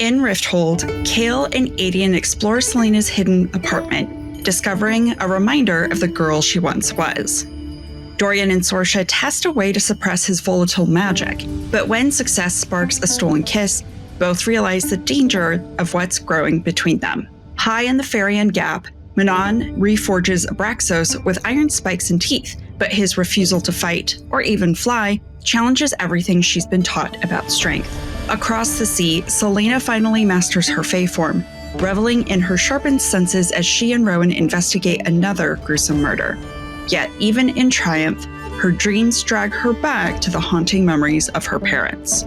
In Rifthold, Kale and Adian explore Selena's hidden apartment, discovering a reminder of the girl she once was. Dorian and Sorsha test a way to suppress his volatile magic, but when success sparks a stolen kiss, both realize the danger of what's growing between them. High in the Farian Gap, Manon reforges Abraxos with iron spikes and teeth, but his refusal to fight, or even fly, challenges everything she's been taught about strength. Across the sea, Selena finally masters her Fae form, reveling in her sharpened senses as she and Rowan investigate another gruesome murder. Yet, even in triumph, her dreams drag her back to the haunting memories of her parents.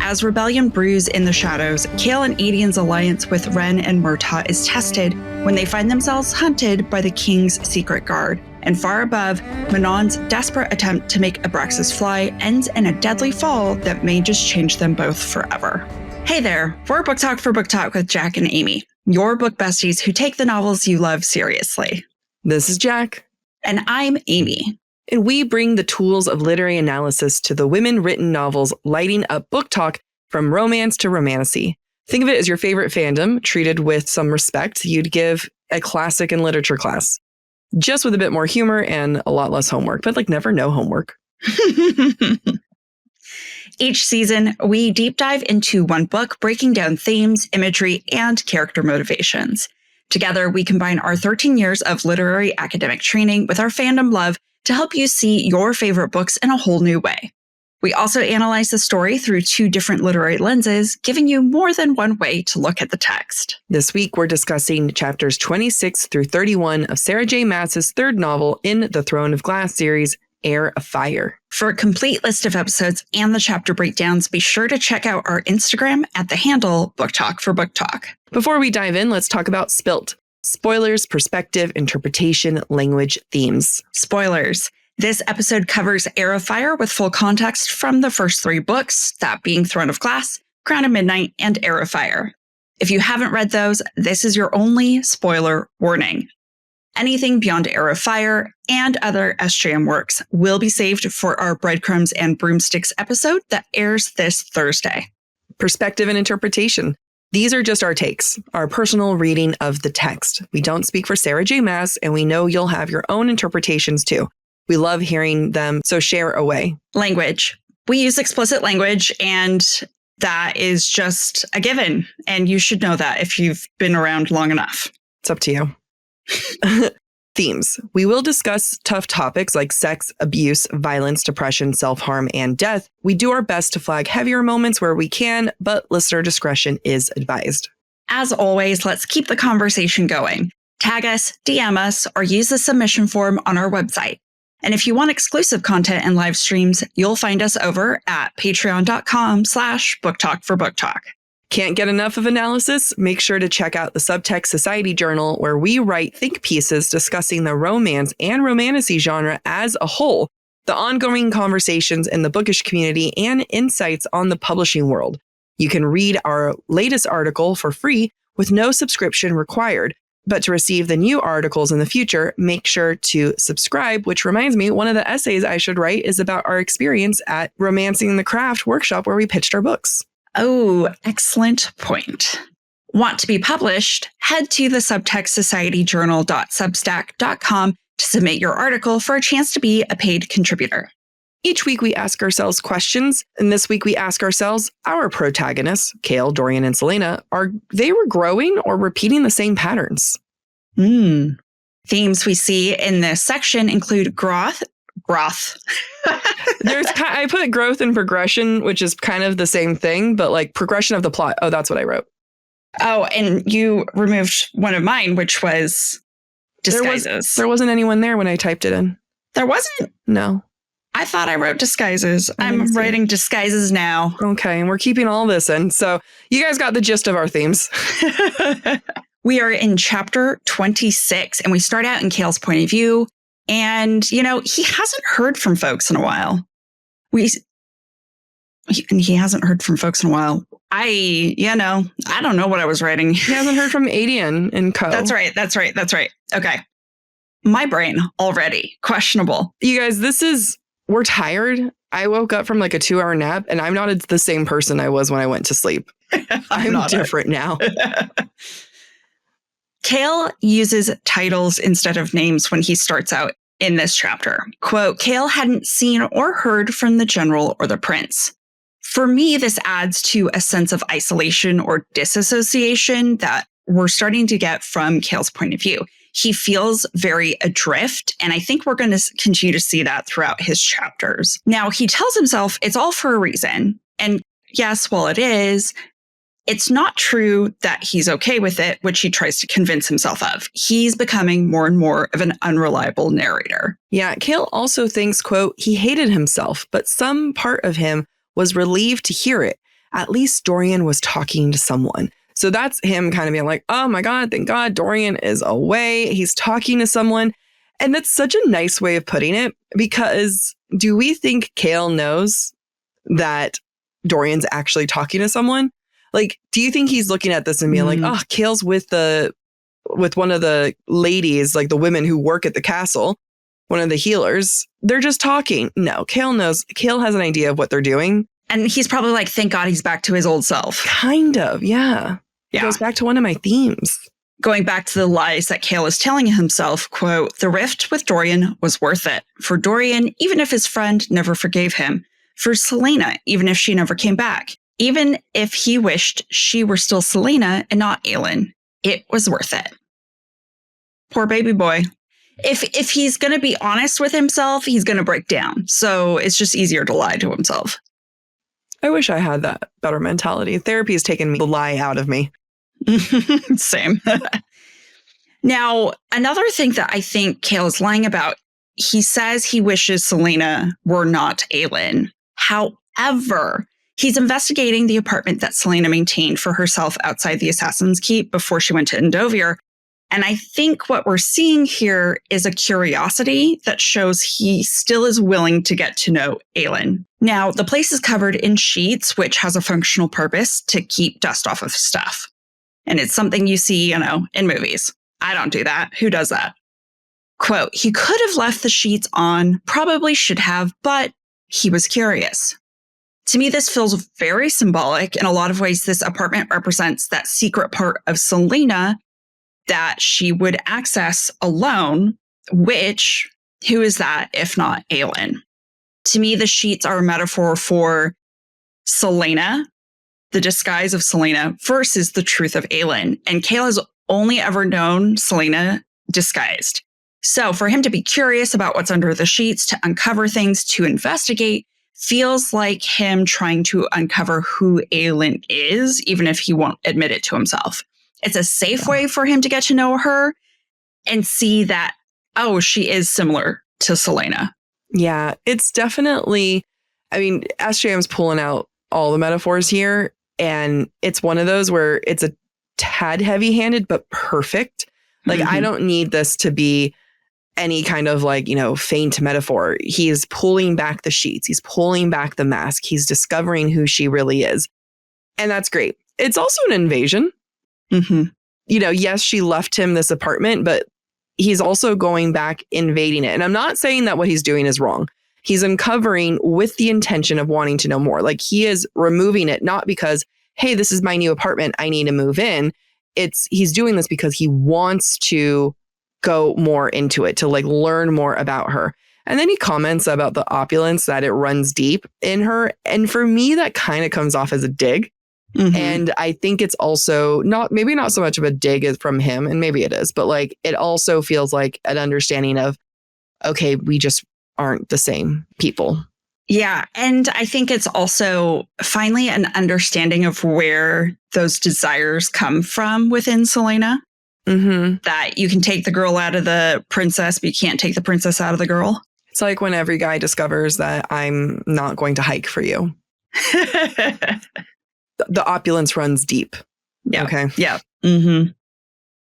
As rebellion brews in the shadows, Kale and Adian's alliance with Ren and Murtaugh is tested when they find themselves hunted by the King's secret guard. And far above, Manon's desperate attempt to make Abraxas fly ends in a deadly fall that may just change them both forever. Hey there, we're Book Talk for Book Talk with Jack and Amy, your book besties who take the novels you love seriously. This is Jack. And I'm Amy. And we bring the tools of literary analysis to the women-written novels lighting up book talk from romance to romantasy. Think of it as your favorite fandom, treated with some respect you'd give a classic in literature class. Just with a bit more humor and a lot less homework, but like never no homework. Each season, we deep dive into one book, breaking down themes, imagery, and character motivations. Together, we combine our 13 years of literary academic training with our fandom love to help you see your favorite books in a whole new way. We also analyze the story through 2 different literary lenses, giving you more than one way to look at the text. This week, we're discussing chapters 26 through 31 of Sarah J. Maas's third novel in the Throne of Glass series, Heir of Fire. For a complete list of episodes and the chapter breakdowns, be sure to check out our Instagram at the handle BookTok for BookTok. Before we dive in, let's talk about S.P.I.L.T. Spoilers, perspective, interpretation, language, themes. Spoilers. This episode covers Heir of Fire with full context from the first 3 books, that being Throne of Glass, Crown of Midnight, and Heir of Fire. If you haven't read those, this is your only spoiler warning. Anything beyond Heir of Fire and other SJM works will be saved for our Breadcrumbs and Broomsticks episode that airs this Thursday. Perspective and interpretation. These are just our takes, our personal reading of the text. We don't speak for Sarah J. Maas, and we know you'll have your own interpretations too. We love hearing them, so share away. Language. We use explicit language, and that is just a given. And you should know that if you've been around long enough. It's up to you. Themes. We will discuss tough topics like sex, abuse, violence, depression, self-harm, and death. We do our best to flag heavier moments where we can, but listener discretion is advised. As always, let's keep the conversation going. Tag us, DM us, or use the submission form on our website. And if you want exclusive content and live streams, you'll find us over at patreon.com/BookTok for BookTok. Can't get enough of analysis? Make sure to check out the Subtext Society Journal, where we write think pieces discussing the romance and romantasy genre as a whole, the ongoing conversations in the bookish community, and insights on the publishing world. You can read our latest article for free with no subscription required. But to receive the new articles in the future, make sure to subscribe, which reminds me, one of the essays I should write is about our experience at Romancing the Craft workshop where we pitched our books. Oh, excellent point. Want to be published? Head to the subtextsocietyjournal.substack.com to submit your article for a chance to be a paid contributor. Each week we ask ourselves questions, and this week we ask ourselves, our protagonists, Kale, Dorian, and Selena, are they growing or repeating the same patterns? Themes we see in this section include growth. I put growth and progression, which is kind of the same thing, but like progression of the plot. Oh, that's what I wrote. Oh, and you removed one of mine, which was disguises. There wasn't anyone there when I typed it in. There wasn't? No. I thought I wrote disguises. I'm writing disguises now. Okay, and we're keeping all this in. So you guys got the gist of our themes. We are in chapter 26, and we start out in Kale's point of view. And, he hasn't heard from folks in a while. He hasn't heard from folks in a while. I don't know what I was writing. He hasn't heard from Adian and co. That's right. Okay. My brain already questionable. You guys, we're tired I woke up from like a 2-hour nap and I'm not the same person I was when I went to sleep. I'm different now. Cale uses titles instead of names when he starts out in this chapter. Quote, Cale hadn't seen or heard from the general or the prince. For me, this adds to a sense of isolation or disassociation that we're starting to get from Cale's point of view. He feels very adrift, and I think we're going to continue to see that throughout his chapters. Now, he tells himself it's all for a reason. And yes, while it is, it's not true that he's okay with it, which he tries to convince himself of. He's becoming more and more of an unreliable narrator. Yeah, Cale also thinks, quote, he hated himself, but some part of him was relieved to hear it. At least Dorian was talking to someone. So that's him kind of being like, oh my God, thank God Dorian is away. He's talking to someone. And that's such a nice way of putting it, because do we think Cale knows that Dorian's actually talking to someone? Like, do you think he's looking at this and being like, oh, Cale's with one of the ladies, like the women who work at the castle, one of the healers. They're just talking. No, Cale knows. Cale has an idea of what they're doing. And he's probably like, thank God he's back to his old self. Kind of, yeah. It goes back to one of my themes. Going back to the lies that Cale is telling himself, quote, the rift with Dorian was worth it. For Dorian, even if his friend never forgave him. For Selena, even if she never came back. Even if he wished she were still Selena and not Aelin. It was worth it. Poor baby boy. If he's going to be honest with himself, he's going to break down. So it's just easier to lie to himself. I wish I had that better mentality. Therapy has taken the lie out of me. Same. Now, another thing that I think Cale is lying about, he says he wishes Selena were not Aelin. However, he's investigating the apartment that Selena maintained for herself outside the Assassin's Keep before she went to Endovier. And I think what we're seeing here is a curiosity that shows he still is willing to get to know Aelin. Now, the place is covered in sheets, which has a functional purpose to keep dust off of stuff. And it's something you see, in movies. I don't do that. Who does that? Quote, he could have left the sheets on, probably should have, but he was curious. To me, this feels very symbolic. In a lot of ways, this apartment represents that secret part of Selena that she would access alone, which, who is that if not Aelin? To me, the sheets are a metaphor for Selena, the disguise of Selena, versus the truth of Aelin. And Cale has only ever known Selena disguised. So for him to be curious about what's under the sheets, to uncover things, to investigate, feels like him trying to uncover who Aelin is, even if he won't admit it to himself. It's a safe way for him to get to know her and see that, oh, she is similar to Selena. Yeah, it's definitely, SJM's pulling out all the metaphors here. And it's one of those where it's a tad heavy-handed, but perfect. Like, I don't need this to be any kind of faint metaphor. He's pulling back the sheets. He's pulling back the mask. He's discovering who she really is. And that's great. It's also an invasion. Yes, she left him this apartment, but he's also going back invading it. And I'm not saying that what he's doing is wrong. He's uncovering with the intention of wanting to know more. Like, he is removing it, not because, hey, this is my new apartment, I need to move in. He's doing this because he wants to go more into it, to learn more about her. And then he comments about the opulence, that it runs deep in her. And for me, that kind of comes off as a dig. And I think it's also maybe not so much of a dig as from him, and maybe it is, but it also feels like an understanding of, okay, we just aren't the same people. Yeah. And I think it's also finally an understanding of where those desires come from within Selena. That you can take the girl out of the princess, but you can't take the princess out of the girl. It's like when every guy discovers that I'm not going to hike for you. The opulence runs deep. Yeah. Okay. Yeah.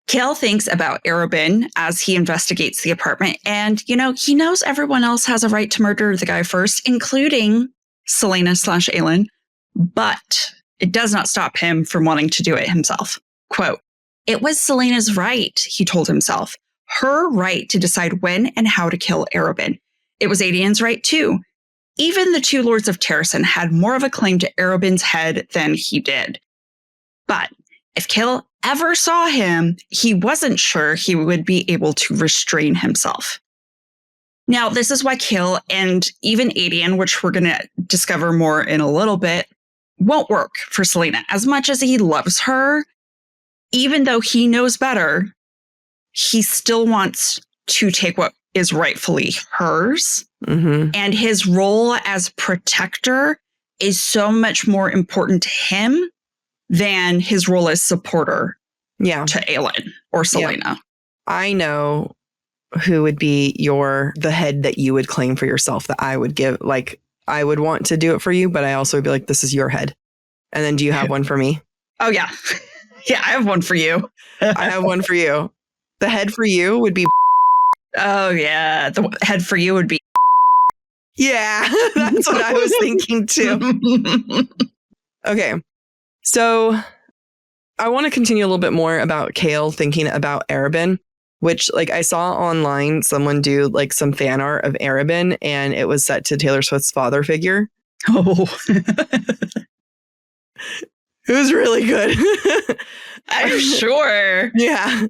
Cale thinks about Arobin as he investigates the apartment. And, he knows everyone else has a right to murder the guy first, including Selena/Aelin. But it does not stop him from wanting to do it himself. Quote, it was Selena's right, he told himself. Her right to decide when and how to kill Arobin. It was Adian's right, too. even the two lords of Terrasen had more of a claim to Arobyn's head than he did. But if Kael ever saw him, he wasn't sure he would be able to restrain himself. Now, this is why Kael and even Aedion, which we're going to discover more in a little bit, won't work for Celaena. As much as he loves her, even though he knows better, he still wants to take what is rightfully hers. Mm-hmm. And his role as protector is so much more important to him than his role as supporter to Aelin or Celaena. Yeah. I know who would be the head that you would claim for yourself that I would give. Like, I would want to do it for you, but I also would be like, this is your head. And then do you have one for me? Oh, yeah. Yeah, I have one for you. I have one for you. The head for you would be. Oh, yeah. The head for you would be. Yeah, that's what I was thinking too. Okay. So I want to continue a little bit more about Kael thinking about Arobyn, which like I saw online someone do like some fan art of Arobyn and it was set to Taylor Swift's father figure. Oh. It was really good. I'm sure. Yeah.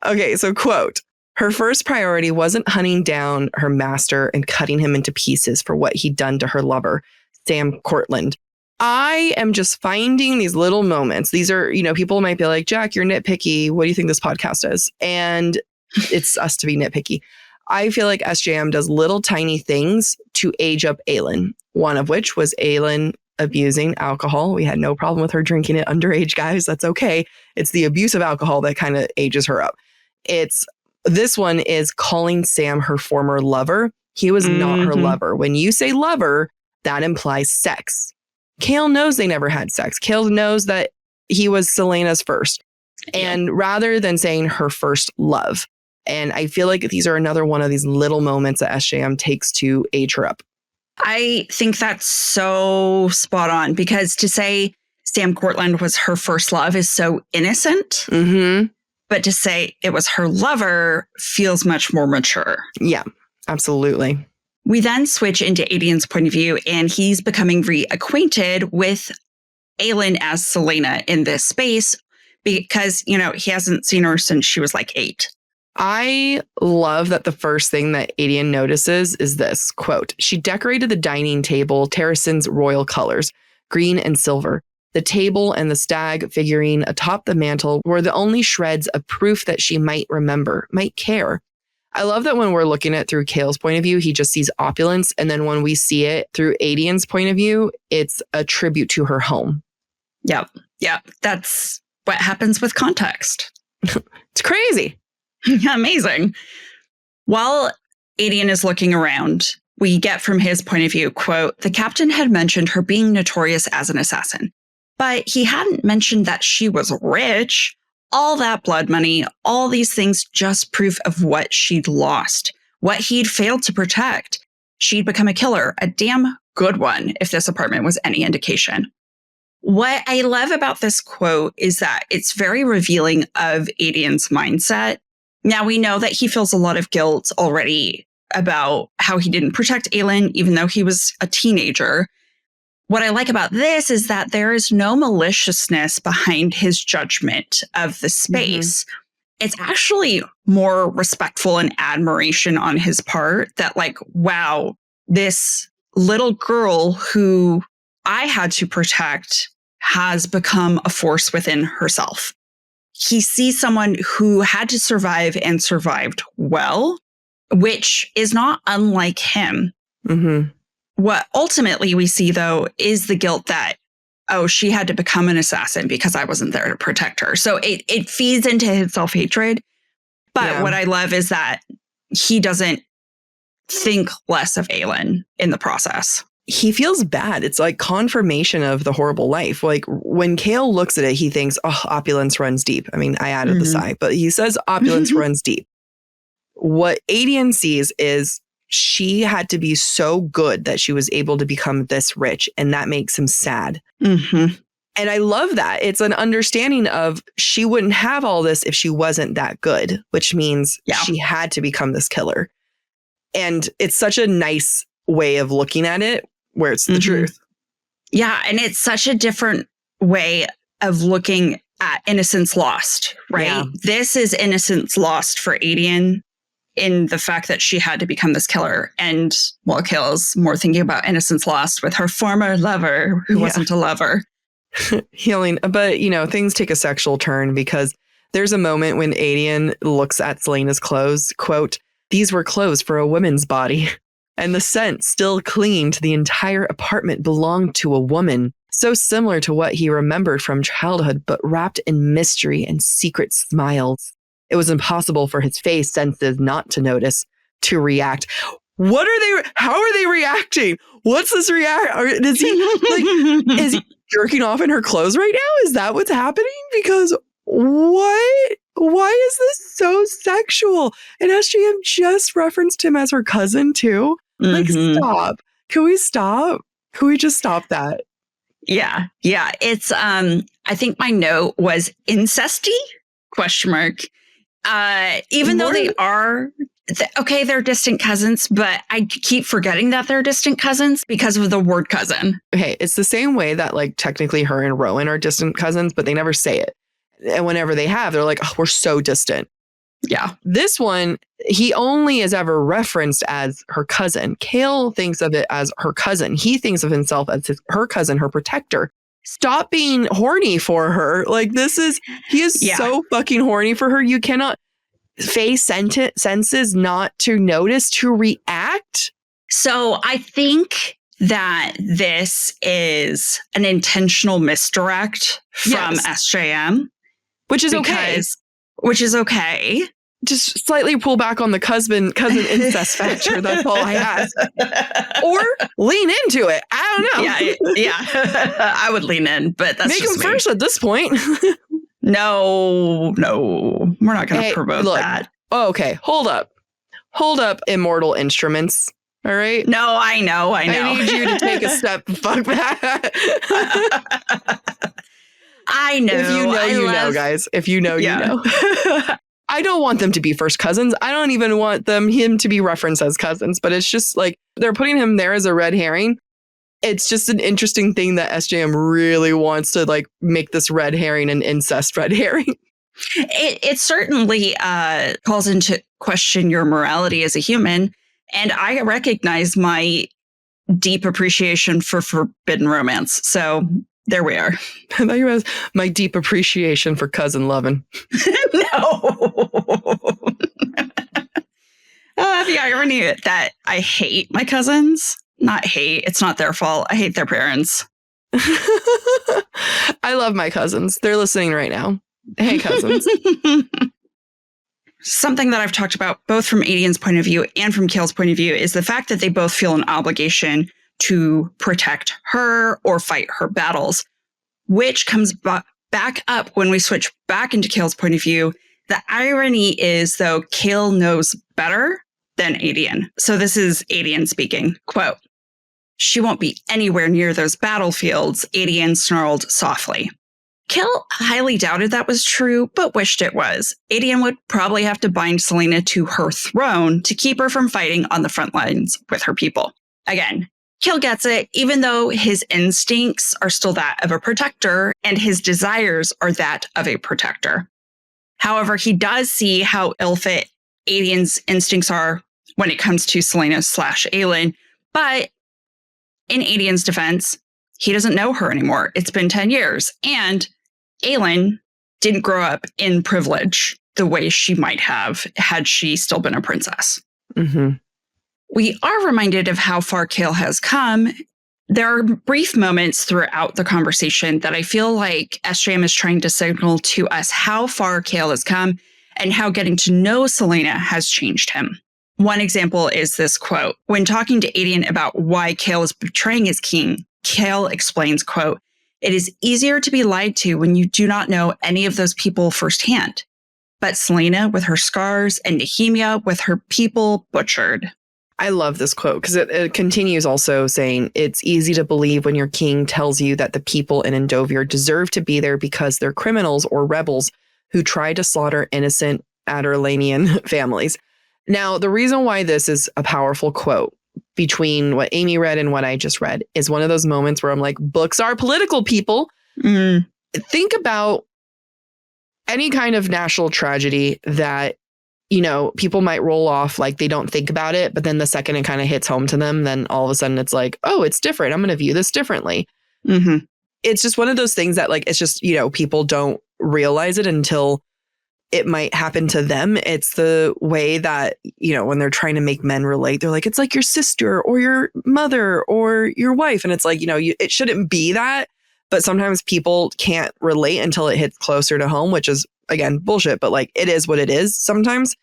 Okay, so quote, her first priority wasn't hunting down her master and cutting him into pieces for what he'd done to her lover, Sam Courtland. I am just finding these little moments. These are, people might be like, Jack, you're nitpicky. What do you think this podcast is? And it's us to be nitpicky. I feel like SJM does little tiny things to age up Aelin, one of which was Aelin abusing alcohol. We had no problem with her drinking it underage, guys. That's okay. It's the abuse of alcohol that kind of ages her up. This one is calling Sam her former lover. He was not her lover. When you say lover, that implies sex. Kael knows they never had sex. Kael knows that he was Celaena's first. And rather than saying her first love. And I feel like these are another one of these little moments that SJM takes to age her up. I think that's so spot on because to say Sam Courtland was her first love is so innocent. Mm-hmm. But to say it was her lover feels much more mature. Yeah, absolutely. We then switch into Aedion's point of view, and he's becoming reacquainted with Aelin as Celaena in this space because, he hasn't seen her since she was like 8. I love that the first thing that Aedion notices is this, quote, she decorated the dining table Terrasen's royal colors, green and silver. The table and the stag figurine atop the mantle were the only shreds of proof that she might remember, might care. I love that when we're looking at it through Kael's point of view, he just sees opulence. And then when we see it through Aedion's point of view, it's a tribute to her home. Yep. That's what happens with context. It's crazy. Amazing. While Aedion is looking around, we get from his point of view, quote, the captain had mentioned her being notorious as an assassin. But he hadn't mentioned that she was rich. All that blood money, all these things just proof of what she'd lost, what he'd failed to protect. She'd become a killer, a damn good one, if this apartment was any indication. What I love about this quote is that it's very revealing of Aedion's mindset. Now we know that he feels a lot of guilt already about how he didn't protect Aelin, even though he was a teenager. What I like about this is that there is no maliciousness behind his judgment of the space. Mm-hmm. It's actually more respectful and admiration on his part that like, wow, this little girl who I had to protect has become a force within herself. He sees someone who had to survive and survived well, which is not unlike him. Mm-hmm. What ultimately we see, though, is the guilt that, she had to become an assassin because I wasn't there to protect her. So it feeds into his self-hatred. But what I love is that he doesn't think less of Aelin in the process. He feels bad. It's like confirmation of the horrible life. Like when Kael looks at it, he thinks, opulence runs deep. I mean, I added the sigh, but he says opulence runs deep. What Aedion sees is she had to be so good that she was able to become this rich, and that makes him sad. Mm-hmm. And I love that. It's an understanding of she wouldn't have all this if she wasn't that good, which means she had to become this killer. And it's such a nice way of looking at it. where it's the truth. Yeah. And it's such a different way of looking at innocence lost, right? Yeah. This is innocence lost for Adian in the fact that she had to become this killer. And while Kale's more thinking about innocence lost with her former lover who wasn't a lover. Healing. But, things take a sexual turn because there's a moment when Adian looks at Selena's clothes, quote, "These were clothes for a woman's body." And the scent still clinging to the entire apartment belonged to a woman, so similar to what he remembered from childhood, but wrapped in mystery and secret smiles. It was impossible for his face senses not to notice, to react. How are they reacting? What's this is he jerking off in her clothes right now? Is that what's happening? Because what? Why is this so sexual? And SJM just referenced him as her cousin too. Like, stop. Can we stop? Can we just stop that? Yeah. Yeah. It's, I think my note was incesty ? Even though they are, they're distant cousins, but I keep forgetting that they're distant cousins because of the word cousin. Okay. It's the same way that like technically her and Rowan are distant cousins, but they never say it. And whenever they have, they're like, oh, we're so distant. Yeah. This one, he only is ever referenced as her cousin. Kale thinks of it as her cousin. He thinks of himself as her cousin, her protector. Stop being horny for her. Like he is so fucking horny for her. You cannot face senses not to notice, to react. So I think that this is an intentional misdirect from SJM. Which is okay. Just slightly pull back on the cousin incest factor. That's all I ask. Or lean into it. I don't know. Yeah. I would lean in, but that's make him first at this point. No, we're not going to promote that. Oh, okay. Hold up, immortal instruments. All right. No, I know. I need you to take a step back. I know. If you know, you know, guys. If you know, you know. I don't want them to be first cousins. I don't even want him to be referenced as cousins, but it's just like they're putting him there as a red herring. It's just an interesting thing that SJM really wants to like make this red herring an incest red herring. It certainly calls into question your morality as a human. And I recognize my deep appreciation for forbidden romance. So there we are. I thought you had my deep appreciation for cousin loving. No. The irony that I hate my cousins. Not hate. It's not their fault. I hate their parents. I love my cousins. They're listening right now. Hey, cousins. Something that I've talked about both from Adian's point of view and from Kale's point of view is the fact that they both feel an obligation to protect her or fight her battles, which comes back up when we switch back into Kale's point of view. The irony is, though, Kale knows better than Adian. So this is Adian speaking, quote, "She won't be anywhere near those battlefields," Adian snarled softly. Kale highly doubted that was true, but wished it was. Adian would probably have to bind Selena to her throne to keep her from fighting on the front lines with her people. Again, Kale gets it, even though his instincts are still that of a protector and his desires are that of a protector. However, he does see how ill-fit Adian's instincts are when it comes to Selena/Aelin, but in Adian's defense, he doesn't know her anymore. It's been 10 years, and Aelin didn't grow up in privilege the way she might have had she still been a princess. Mm-hmm. We are reminded of how far Kale has come. There are brief moments throughout the conversation that I feel like SJM is trying to signal to us how far Kale has come and how getting to know Selena has changed him. One example is this quote. When talking to Adian about why Kale is betraying his king, Kale explains, quote, "It is easier to be lied to when you do not know any of those people firsthand. But Selena with her scars and Nehemia with her people butchered." I love this quote because it continues also saying, "It's easy to believe when your king tells you that the people in Endovir deserve to be there because they're criminals or rebels who try to slaughter innocent Aderlanian families." Now, the reason why this is a powerful quote, between what Amy read and what I just read is one of those moments where I'm like, books are political, people. Mm. Think about any kind of national tragedy that, you know, people might roll off like they don't think about it. But then the second it kind of hits home to them, then all of a sudden it's like, oh, it's different. I'm going to view this differently. Mm-hmm. It's just one of those things that like, it's just, you know, people don't realize it until it might happen to them. It's the way that, you know, when they're trying to make men relate, they're like, it's like your sister or your mother or your wife. And it's like, you know, it shouldn't be that. But sometimes people can't relate until it hits closer to home, which is, again, bullshit. But like, it is what it is sometimes.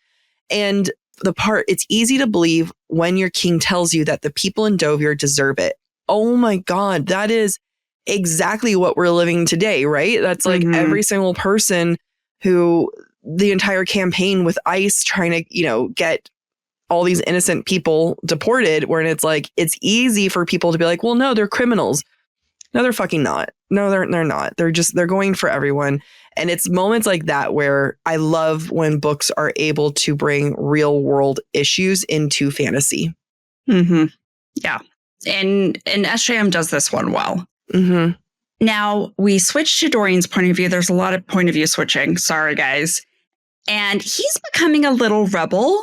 And it's easy to believe when your king tells you that the people in Dovier deserve it. Oh my God, that is exactly what we're living today, right? That's like every single person who the entire campaign with ICE trying to, you know, get all these innocent people deported, where it's like, it's easy for people to be like, well, no, they're criminals. No, they're fucking not. No, they're not. They're going for everyone. And it's moments like that where I love when books are able to bring real world issues into fantasy. Mm-hmm. Yeah. And SJM does this one well. Mm-hmm. Now we switch to Dorian's point of view. There's a lot of point of view switching. Sorry, guys. And he's becoming a little rebel.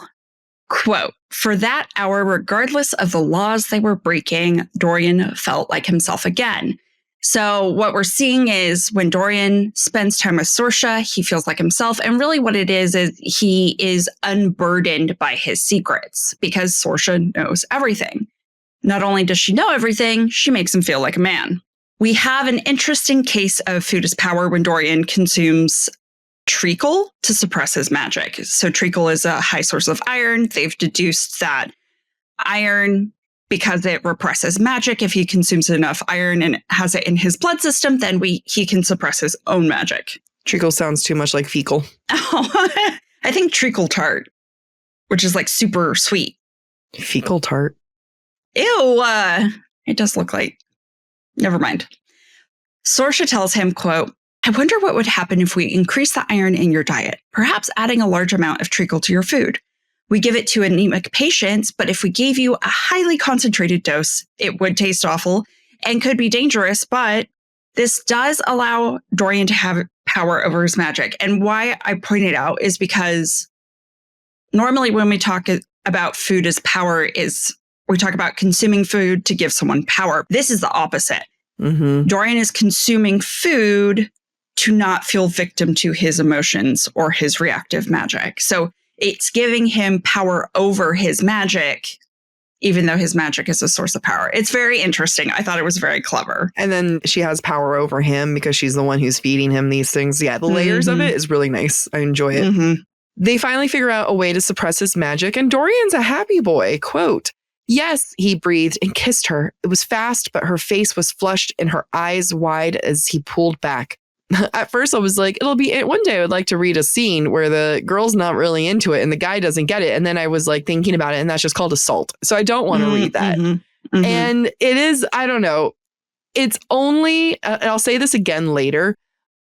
Quote, for that hour, regardless of the laws they were breaking, Dorian felt like himself again. So what we're seeing is when Dorian spends time with Sorsha, he feels like himself. And really what it is he is unburdened by his secrets because Sorsha knows everything. Not only does she know everything, she makes him feel like a man. We have an interesting case of food as power when Dorian consumes treacle to suppress his magic. So treacle is a high source of iron. They've deduced that iron, because it represses magic, if he consumes enough iron and has it in his blood system, then he can suppress his own magic. Treacle sounds too much like fecal. Oh, I think treacle tart, which is like super sweet. Fecal tart. Ew, it does look like. Never mind. Sorsha tells him, quote, I wonder what would happen if we increase the iron in your diet, perhaps adding a large amount of treacle to your food. We give it to anemic patients, but if we gave you a highly concentrated dose, it would taste awful and could be dangerous, but this does allow Dorian to have power over his magic. And why I point it out is because normally when we talk about food as power is we talk about consuming food to give someone power. This is the opposite. Mm-hmm. Dorian is consuming food to not feel victim to his emotions or his reactive magic. So it's giving him power over his magic, even though his magic is a source of power. It's very interesting. I thought it was very clever. And then she has power over him because she's the one who's feeding him these things. Yeah, the layers of it is really nice. I enjoy it. Mm-hmm. They finally figure out a way to suppress his magic, and Dorian's a happy boy. Quote, yes, he breathed and kissed her. It was fast, but her face was flushed and her eyes wide as he pulled back. At first, I was like, it'll be one day I would like to read a scene where the girl's not really into it and the guy doesn't get it. And then I was like thinking about it, and that's just called assault. So I don't want to read that. Mm-hmm. And it is, I don't know. It's only, and I'll say this again later,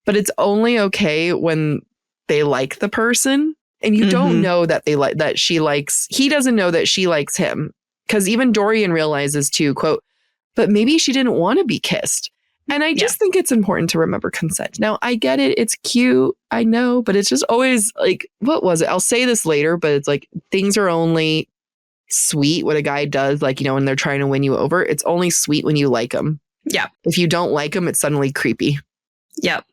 but it's only okay when they like the person and you don't know that he doesn't know that she likes him. Because even Dorian realizes too, quote, but maybe she didn't want to be kissed. And I just think it's important to remember consent. Now, I get it. It's cute. I know. But it's just always like, what was it? I'll say this later, but it's like things are only sweet what a guy does. Like, you know, when they're trying to win you over, it's only sweet when you like them. Yeah. If you don't like them, it's suddenly creepy. Yep.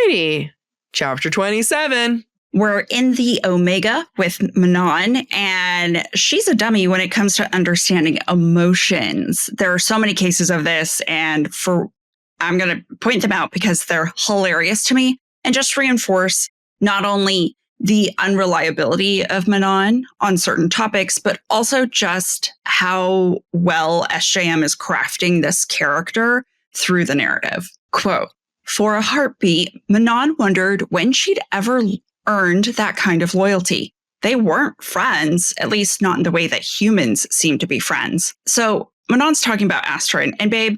Alrighty. Chapter 27. We're in the Omega with Manon, and she's a dummy when it comes to understanding emotions. There are so many cases of this, and I'm going to point them out because they're hilarious to me and just reinforce not only the unreliability of Manon on certain topics, but also just how well SJM is crafting this character through the narrative. Quote, for a heartbeat, Manon wondered when she'd ever earned that kind of loyalty. They weren't friends, at least not in the way that humans seem to be friends. So Manon's talking about Astrid, and babe,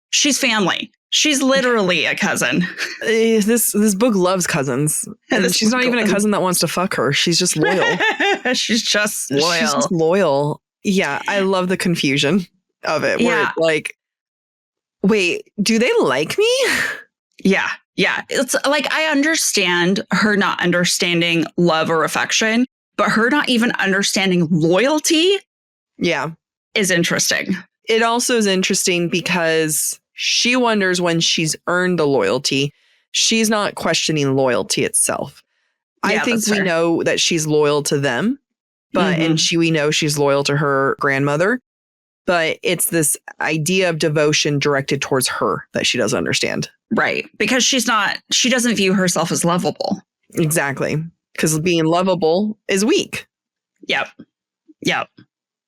she's family. She's literally a cousin. This book loves cousins. And she's not even a cousin that wants to fuck her. She's just loyal. She's just She's loyal. just loyal. Yeah, I love the confusion of it. Where it's like, wait, do they like me? Yeah. It's like, I understand her not understanding love or affection, but her not even understanding loyalty. Yeah. Is interesting. It also is interesting because she wonders when she's earned the loyalty. She's not questioning loyalty itself. I think we know that she's loyal to them, but we know she's loyal to her grandmother. But it's this idea of devotion directed towards her that she doesn't understand. Right. Because she doesn't view herself as lovable. Exactly. Because being lovable is weak. Yep.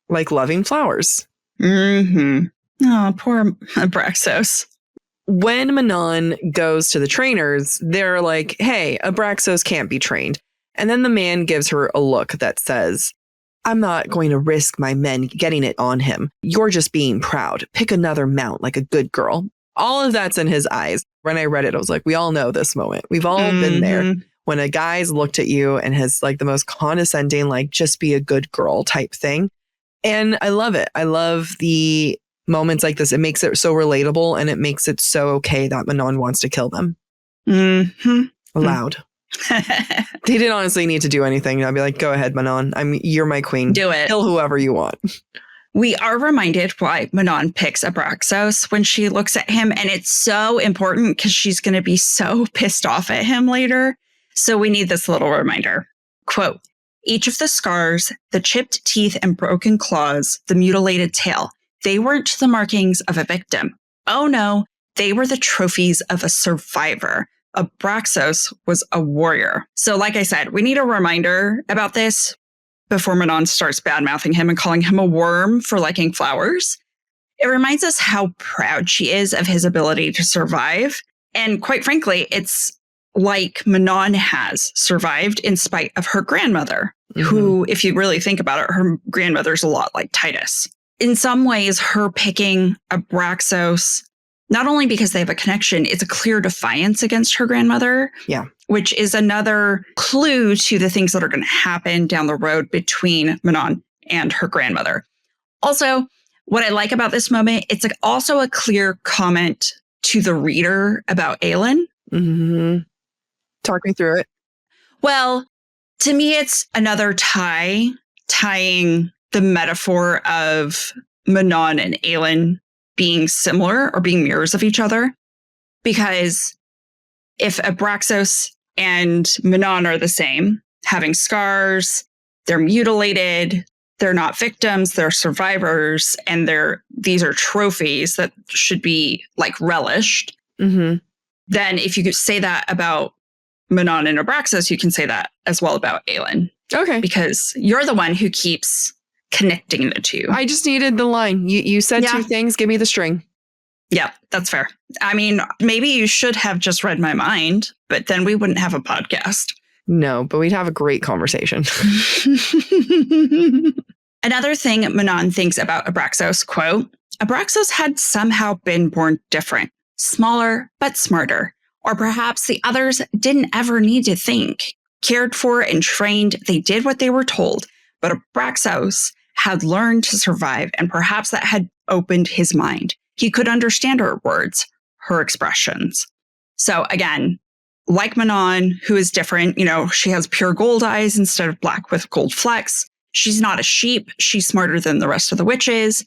Like loving flowers. Oh, poor Abraxos. When Manon goes to the trainers, they're like, hey, Abraxos can't be trained. And then the man gives her a look that says, I'm not going to risk my men getting it on him. You're just being proud. Pick another mount like a good girl. All of that's in his eyes. When I read it, I was like, we all know this moment. We've all been there. When a guy's looked at you and has like the most condescending, like just be a good girl type thing. And I love it. I love the moments like this. It makes it so relatable and it makes it so okay that Manon wants to kill them. Loud. They didn't honestly need to do anything. I'd be like, go ahead, Manon. You're my queen. Do it. Kill whoever you want. We are reminded why Manon picks Abraxos when she looks at him. And it's so important because she's going to be so pissed off at him later. So we need this little reminder. Quote, each of the scars, the chipped teeth and broken claws, the mutilated tail, they weren't the markings of a victim. Oh no, they were the trophies of a survivor. Abraxos was a warrior. So like I said, we need a reminder about this before Manon starts bad-mouthing him and calling him a worm for liking flowers. It reminds us how proud she is of his ability to survive. And quite frankly, it's like Manon has survived in spite of her grandmother, who, if you really think about it, her grandmother's a lot like Titus. In some ways, her picking Abraxos, not only because they have a connection, it's a clear defiance against her grandmother. Yeah. Which is another clue to the things that are going to happen down the road between Manon and her grandmother. Also, what I like about this moment, it's also a clear comment to the reader about Aelin. Talk me through it. Well, to me, it's another tying the metaphor of Manon and Aelin being similar or being mirrors of each other. Because if Abraxos and Manon are the same, having scars, they're mutilated, they're not victims, they're survivors, and these are trophies that should be like relished. Then if you could say that about Manon and Abraxos, you can say that as well about Aelin. Okay. Because you're the one who keeps connecting the two. I just needed the line. You said two things, give me the string. Yeah, that's fair. I mean, maybe you should have just read my mind, but then we wouldn't have a podcast. No, but we'd have a great conversation. Another thing Manon thinks about Abraxos, quote, Abraxos had somehow been born different, smaller, but smarter. Or perhaps the others didn't ever need to think. Cared for and trained, they did what they were told. But Abraxos had learned to survive, and perhaps that had opened his mind. He could understand her words, her expressions. So again, like Manon, who is different, she has pure gold eyes instead of black with gold flecks. She's not a sheep. She's smarter than the rest of the witches.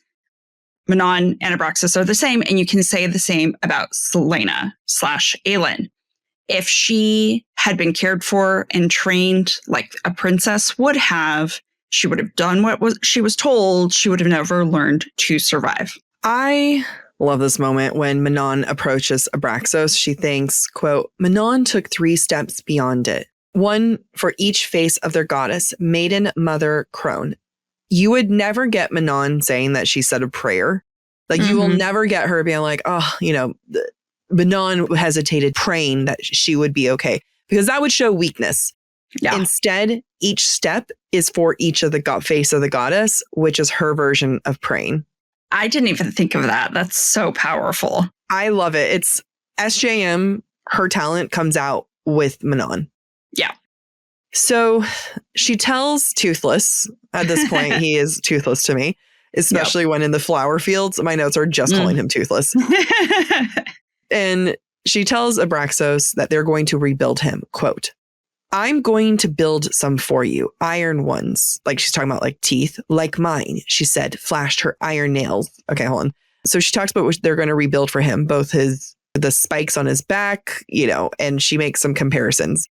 Manon and Abraxos are the same, and you can say the same about Selena/Aelin. If she had been cared for and trained like a princess would have, she would have done she was told. She would have never learned to survive. I love this moment when Manon approaches Abraxos. She thinks, quote, Manon took 3 steps beyond it. 1 for each face of their goddess, maiden, mother, crone. You would never get Manon saying that she said a prayer. Like you will never get her being like, Manon hesitated praying that she would be okay, because that would show weakness. Yeah. Instead, each step is for each of the face of the goddess, which is her version of praying. I didn't even think of that. That's so powerful. I love it. It's SJM. Her talent comes out with Manon. Yeah. So she tells Toothless, at this point, he is Toothless to me, especially when in the flower fields, my notes are just calling him Toothless. And she tells Abraxos that they're going to rebuild him. Quote, I'm going to build some for you, iron ones. Like she's talking about like teeth, like mine, she said, flashed her iron nails. Okay, hold on. So she talks about what they're going to rebuild for him, both the spikes on his back, and she makes some comparisons.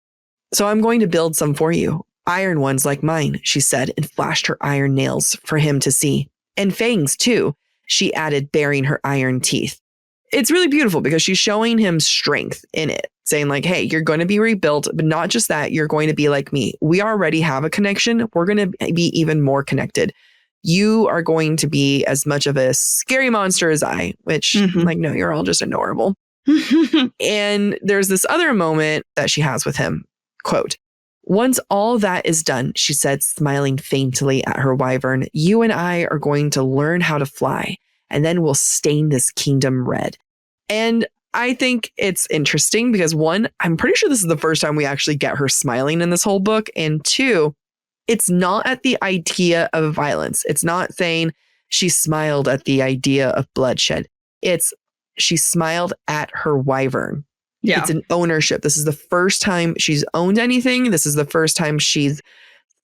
So I'm going to build some for you, iron ones like mine, she said, and flashed her iron nails for him to see. And fangs too, she added, baring her iron teeth. It's really beautiful because she's showing him strength in it, saying like, hey, you're going to be rebuilt, but not just that, you're going to be like me. We already have a connection. We're going to be even more connected. You are going to be as much of a scary monster as I, which like, no, you're all just adorable. And there's this other moment that she has with him. Quote, once all that is done, she said, smiling faintly at her wyvern, you and I are going to learn how to fly, and then we'll stain this kingdom red. And I think it's interesting because one, I'm pretty sure this is the first time we actually get her smiling in this whole book. And two, it's not at the idea of violence. It's not saying she smiled at the idea of bloodshed. It's she smiled at her wyvern. Yeah. It's an ownership. This is the first time she's owned anything. This is the first time she's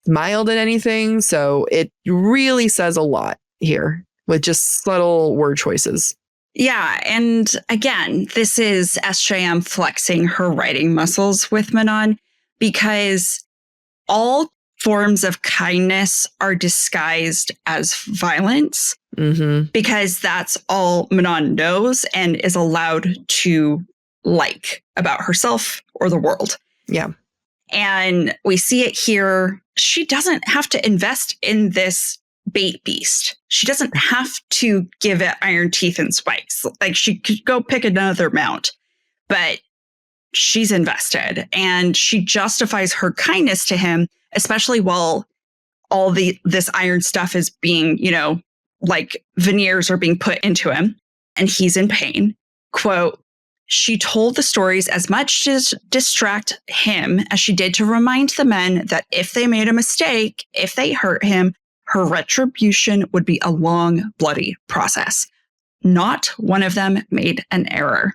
smiled at anything. So it really says a lot here with just subtle word choices. Yeah. And again, this is SJM flexing her writing muscles with Manon, because all forms of kindness are disguised as violence, because that's all Manon knows and is allowed to like about herself or the world. Yeah. And we see it here. She doesn't have to invest in this bait beast. She doesn't have to give it iron teeth and spikes. Like, she could go pick another mount, but she's invested, and she justifies her kindness to him, especially while all this iron stuff is being, like veneers are being put into him and he's in pain. Quote, she told the stories as much to distract him as she did to remind the men that if they made a mistake, if they hurt him, her retribution would be a long, bloody process. Not one of them made an error.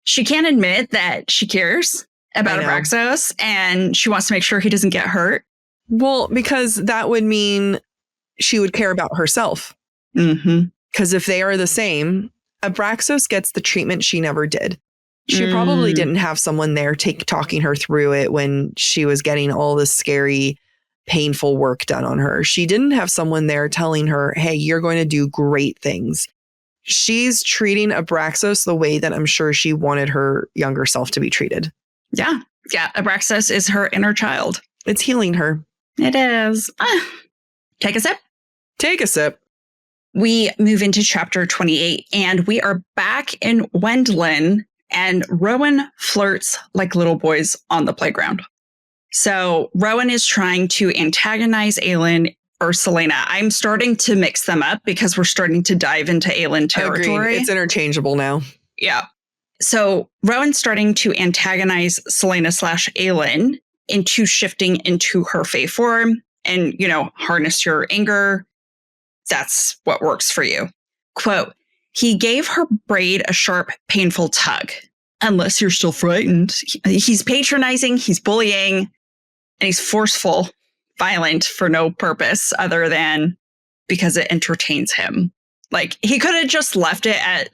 She can't admit that she cares about Abraxos, and she wants to make sure he doesn't get hurt. Well, because that would mean she would care about herself. Because if they are the same, Abraxos gets the treatment she never did. She probably didn't have someone there talking her through it when she was getting all this scary, painful work done on her. She didn't have someone there telling her, hey, you're going to do great things. She's treating Abraxos the way that I'm sure she wanted her younger self to be treated. Yeah. Yeah. Abraxos is her inner child. It's healing her. It is. Take a sip. Take a sip. We move into chapter 28, and we are back in Wendlin, and Rowan flirts like little boys on the playground. So Rowan is trying to antagonize Aelin or Selena. I'm starting to mix them up because we're starting to dive into Aelin territory. Agreed. It's interchangeable now. Yeah. So Rowan's starting to antagonize Selena/Aelin into shifting into her Fae form and, harness your anger. That's what works for you. Quote, he gave her braid a sharp, painful tug. Unless you're still frightened. He's patronizing, he's bullying, and he's forceful, violent for no purpose other than because it entertains him. Like, he could have just left it at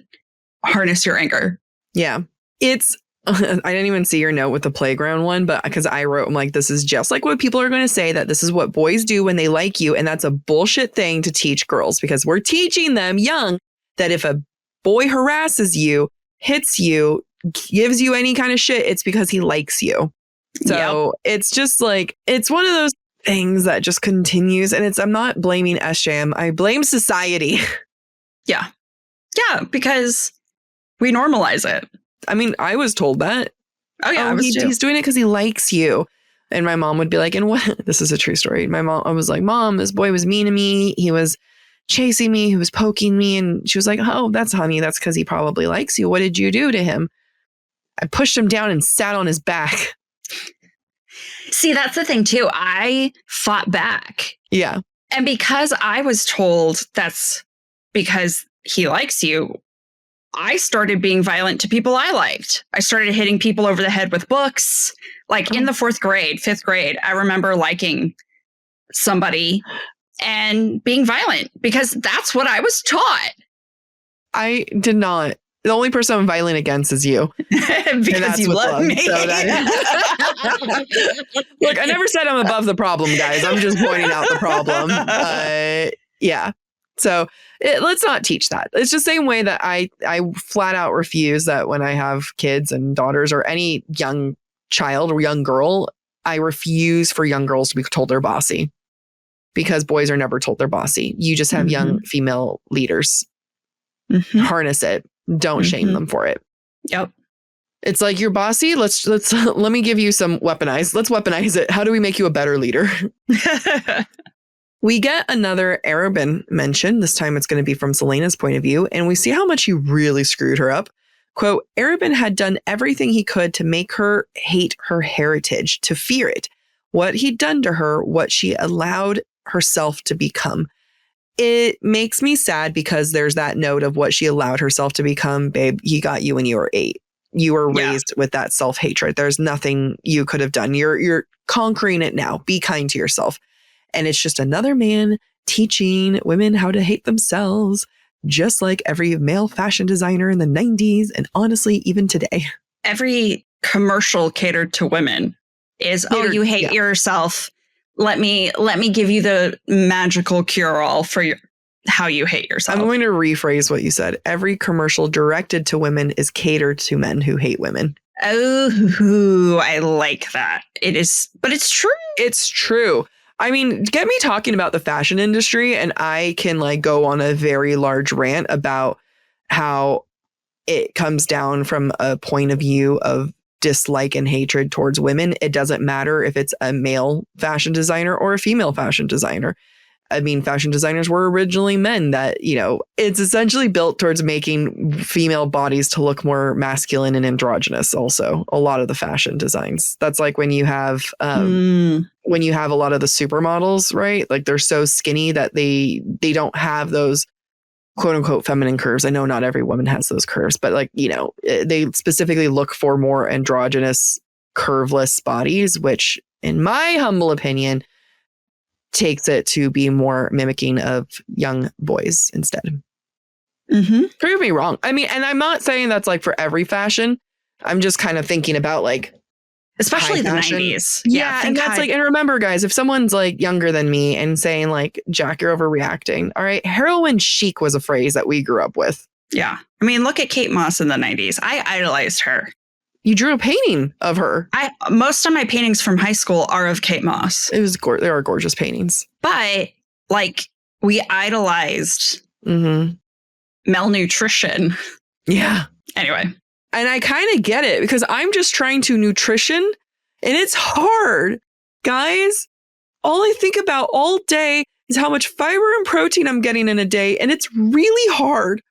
harness your anger. Yeah. It's, I didn't even see your note with the playground one, but because I wrote, I'm like, this is just like what people are going to say, that this is what boys do when they like you. And that's a bullshit thing to teach girls, because we're teaching them young that if a boy harasses you, hits you, gives you any kind of shit, it's because he likes you. So It's just like, it's one of those things that just continues. And I'm not blaming SJM. I blame society. Yeah. Yeah, because we normalize it. I mean, I was told that. Oh, yeah, he's doing it because he likes you. And my mom would be like, and what? This is a true story. I was like, Mom, this boy was mean to me. He was chasing me. He was poking me. And she was like, oh, that's because he probably likes you. What did you do to him? I pushed him down and sat on his back. See, that's the thing too. I fought back. Yeah. And because I was told that's because he likes you, I started being violent to people I liked. I started hitting people over the head with books. Like in the 4th grade, 5th grade, I remember liking somebody and being violent because that's what I was taught. I did not. The only person I'm violent against is you. Because you love me. So Look, I never said I'm above the problem, guys. I'm just pointing out the problem. Yeah. So let's not teach that. It's the same way that I flat out refuse that when I have kids and daughters or any young child or young girl, I refuse for young girls to be told they're bossy because boys are never told they're bossy. You just have young female leaders. Harness it. Don't shame them for it. Yep. It's like, you're bossy. Let's let me give you some weaponized. Let's weaponize it. How do we make you a better leader? We get another Arabin mention. This time it's going to be from Selena's point of view. And we see how much he really screwed her up. Quote, Arabin had done everything he could to make her hate her heritage, to fear it. What he'd done to her, what she allowed herself to become. It makes me sad because there's that note of what she allowed herself to become. Babe, he got you when you were 8. You were raised with that self-hatred. There's nothing you could have done. You're conquering it now. Be kind to yourself. And it's just another man teaching women how to hate themselves, just like every male fashion designer in the 90s. And honestly, even today. Every commercial catered to women is, you hate yourself. Let me give you the magical cure-all for how you hate yourself. I'm going to rephrase what you said. Every commercial directed to women is catered to men who hate women. Oh, I like that. It is, but it's true. It's true. I mean, get me talking about the fashion industry and I can like go on a very large rant about how it comes down from a point of view of dislike and hatred towards women. It doesn't matter if it's a male fashion designer or a female fashion designer. I mean, fashion designers were originally men that, you know, it's essentially built towards making female bodies to look more masculine and androgynous. Also, a lot of the fashion designs. That's like when you have a lot of the supermodels, right? Like they're so skinny that they don't have those quote unquote feminine curves. I know not every woman has those curves, but like, you know, they specifically look for more androgynous, curveless bodies, which in my humble opinion, takes it to be more mimicking of young boys instead. Prove me wrong. I mean, and I'm not saying that's like for every fashion. I'm just kind of thinking about like, especially the fashion. 90s. Yeah. And that's like, and remember guys, if someone's like younger than me and saying like, Jack, you're overreacting. All right. Heroin chic was a phrase that we grew up with. Yeah. I mean, look at Kate Moss in the 90s. I idolized her. You drew a painting of her. Most of my paintings from high school are of Kate Moss. It was there are gorgeous paintings. But like we idolized malnutrition. Yeah. Anyway. And I kind of get it because I'm just trying to nutrition and it's hard. Guys, all I think about all day is how much fiber and protein I'm getting in a day. And it's really hard.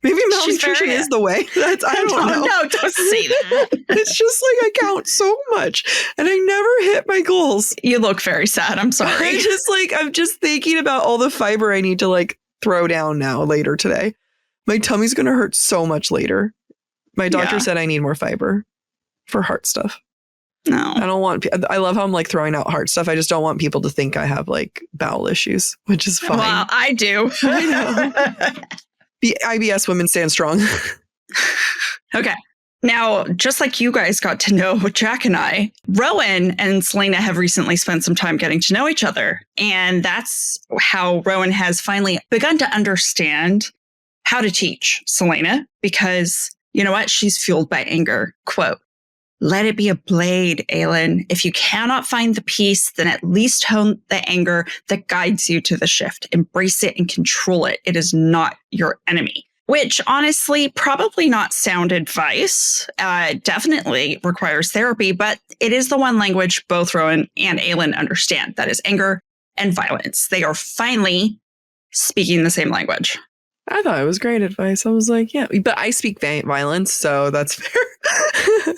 Maybe malnutrition is the way. I don't know. No, don't say that. It's just like I count so much and I never hit my goals. You look very sad. I'm sorry. I'm just thinking about all the fiber I need to like throw down now later today. My tummy's going to hurt so much later. My doctor said I need more fiber for heart stuff. No. I love how I'm like throwing out heart stuff. I just don't want people to think I have like bowel issues, which is fine. Well, I do. I know. The IBS women stand strong. Okay. Now, just like you guys got to know Jack and I, Rowan and Selena have recently spent some time getting to know each other. And that's how Rowan has finally begun to understand how to teach Selena, because you know what? She's fueled by anger. Quote, let it be a blade, Aelin. If you cannot find the peace, then at least hone the anger that guides you to the shift. Embrace it and control it. It is not your enemy. Which honestly, probably not sound advice. Definitely requires therapy, but it is the one language both Rowan and Aelin understand. That is anger and violence. They are finally speaking the same language. I thought it was great advice. I was like, yeah, but I speak violence, so that's fair.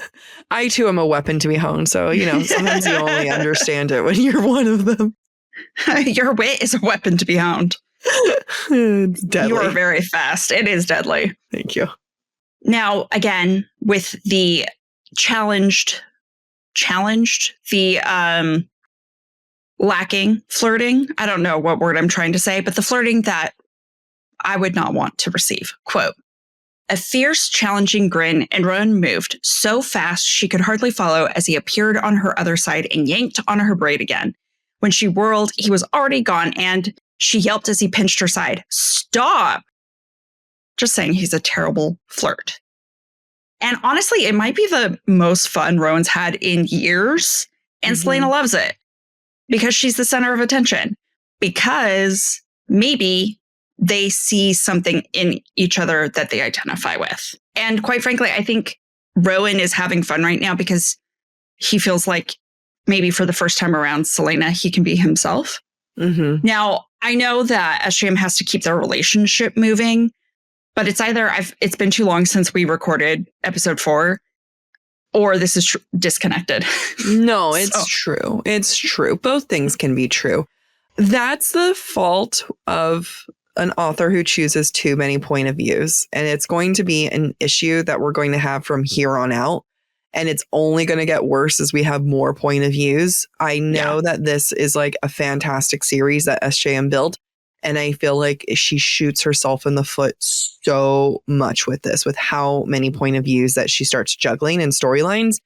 I too am a weapon to be honed. So, sometimes you only understand it when you're one of them. Your wit is a weapon to be honed. It's deadly. You are very fast. It is deadly. Thank you. Now, again, with the challenged, the lacking flirting. I don't know what word I'm trying to say, but the flirting that I would not want to receive. Quote, a fierce, challenging grin, and Rowan moved so fast she could hardly follow as he appeared on her other side and yanked on her braid again. When she whirled, he was already gone, and she yelped as he pinched her side. Stop! Just saying, he's a terrible flirt. And honestly, it might be the most fun Rowan's had in years, and Selena loves it because she's the center of attention. Because maybe they see something in each other that they identify with. And quite frankly, I think Rowan is having fun right now because he feels like maybe for the first time around Selena, he can be himself. Now, I know that SJM has to keep their relationship moving, but it's either it's been too long since we recorded episode 4, or this is disconnected. No, it's true. It's true. Both things can be true. That's the fault of an author who chooses too many point of views. And it's going to be an issue that we're going to have from here on out. And it's only going to get worse as we have more point of views. I know that this is like a fantastic series that SJM built. And I feel like she shoots herself in the foot so much with this, with how many point of views that she starts juggling in storylines,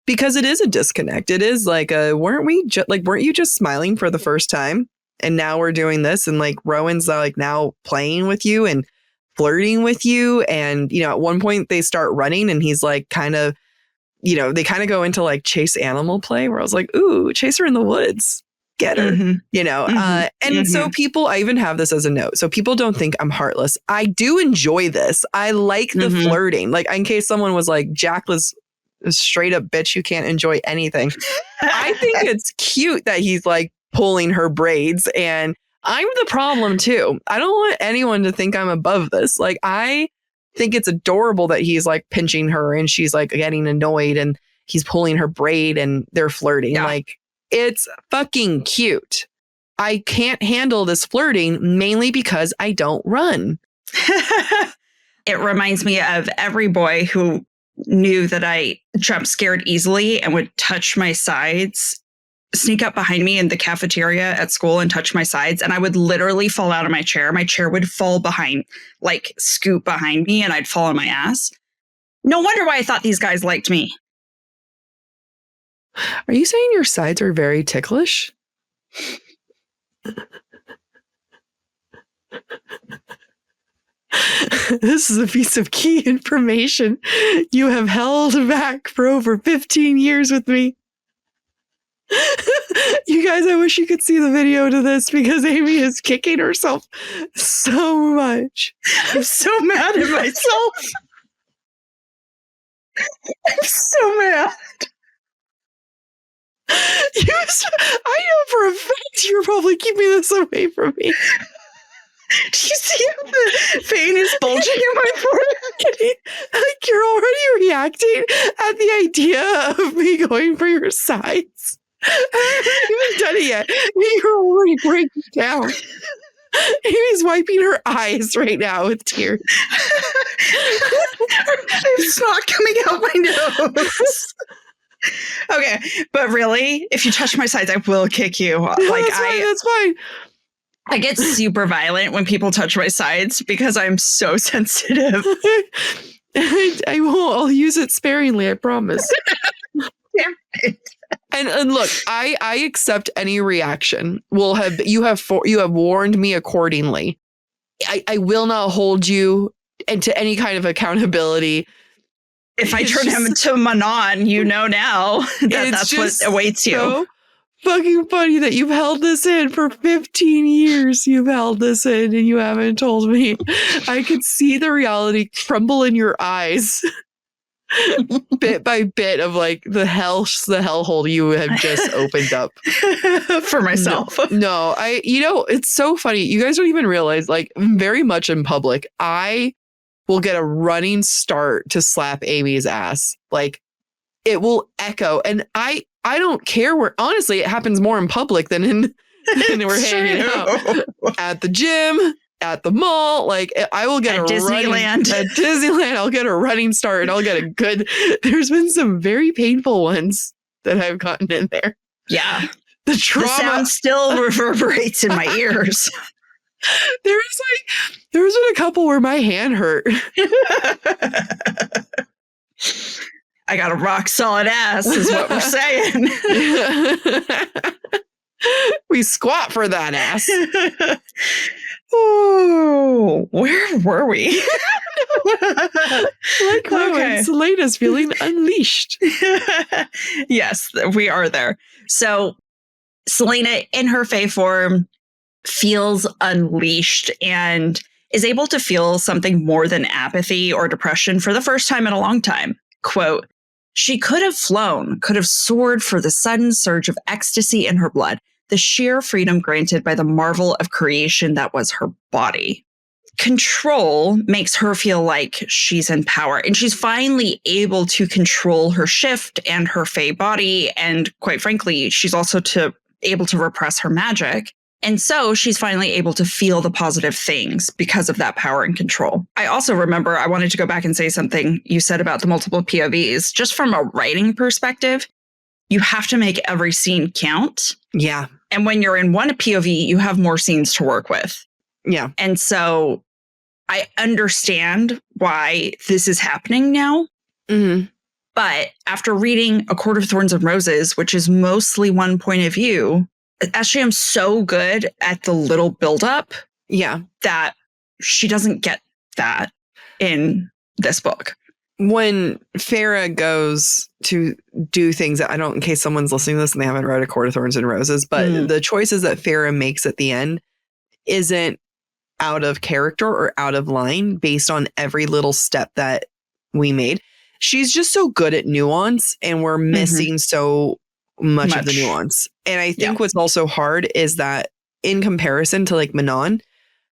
because it is a disconnect. It is like, weren't you just smiling for the first time? And now we're doing this, and like Rowan's like now playing with you and flirting with you. And, at one point they start running and he's like they kind of go into like chase animal play where I was like, ooh, chase her in the woods. Get her, So people, I even have this as a note. So people don't think I'm heartless. I do enjoy this. I like the flirting. Like in case someone was like, Jack was a straight up bitch, you can't enjoy anything. I think it's cute that he's like pulling her braids, and I'm the problem too. I don't want anyone to think I'm above this. Like, I think it's adorable that he's like pinching her and she's like getting annoyed and he's pulling her braid and they're flirting. Yeah. Like, it's fucking cute. I can't handle this flirting mainly because I don't run. It reminds me of every boy who knew that I jump scared easily and would touch my sides, sneak up behind me in the cafeteria at school and touch my sides. And I would literally fall out of my chair. My chair would fall behind, like scoot behind me, and I'd fall on my ass. No wonder why I thought these guys liked me. Are you saying your sides are very ticklish? This is a piece of key information you have held back for over 15 years with me. You guys, I wish you could see the video to this because Amy is kicking herself so much. I'm so mad at myself. I'm so mad. I know for a fact you're probably keeping this away from me. Do you see the vein is bulging in my forehead? Like, you're already reacting at the idea of me going for your sides. I haven't even done it yet. You're already breaking down. Amy's wiping her eyes right now with tears. It's not coming out my nose. Okay, but really, if you touch my sides, I will kick you. Like, that's fine. I get super violent when people touch my sides because I'm so sensitive. I won't. I'll use it sparingly, I promise. Damn it. And look, I accept any reaction. You have warned me accordingly. I will not hold you into any kind of accountability. If I turn him into Manon, you know now that's what awaits you. So fucking funny that you've held this in for 15 years. You've held this in and you haven't told me. I could see the reality crumble in your eyes. bit by bit of like the hellhole you have just opened up for myself. No, it's so funny. You guys don't even realize, like, very much in public, I will get a running start to slap Amy's ass. Like, it will echo. And I don't care where, honestly, it happens more in public than when we're hanging out at the gym, at the mall. Like, I will get at Disneyland. At Disneyland, I'll get a running start and I'll get a good. There's been some very painful ones that I've gotten in there. Yeah. The trauma. The sound still reverberates in my ears. There was been a couple where my hand hurt. I got a rock solid ass, is what we're saying. We squat for that ass. Oh, where were we? Like, okay. Selena's feeling unleashed. Yes, we are there. So Selena, in her Fae form, feels unleashed and is able to feel something more than apathy or depression for the first time in a long time. Quote, she could have flown, could have soared for the sudden surge of ecstasy in her blood, the sheer freedom granted by the marvel of creation that was her body. Control makes her feel like she's in power, and she's finally able to control her shift and her Fae body. And quite frankly, she's also able to repress her magic. And so she's finally able to feel the positive things because of that power and control. I also remember I wanted to go back and say something you said about the multiple POVs. Just from a writing perspective, you have to make every scene count. Yeah. And when you're in one POV, you have more scenes to work with. Yeah. And so I understand why this is happening now. Mm-hmm. But after reading A Court of Thorns and Roses, which is mostly one point of view, actually, I'm so good at the little buildup. Yeah. That she doesn't get that in this book. When Farah goes to do things that in case someone's listening to this and they haven't read A Court of Thorns and Roses, but the choices that Farah makes at the end isn't out of character or out of line based on every little step that we made. She's just so good at nuance, and we're missing so much of the nuance. And I think what's also hard is that in comparison to like Manon,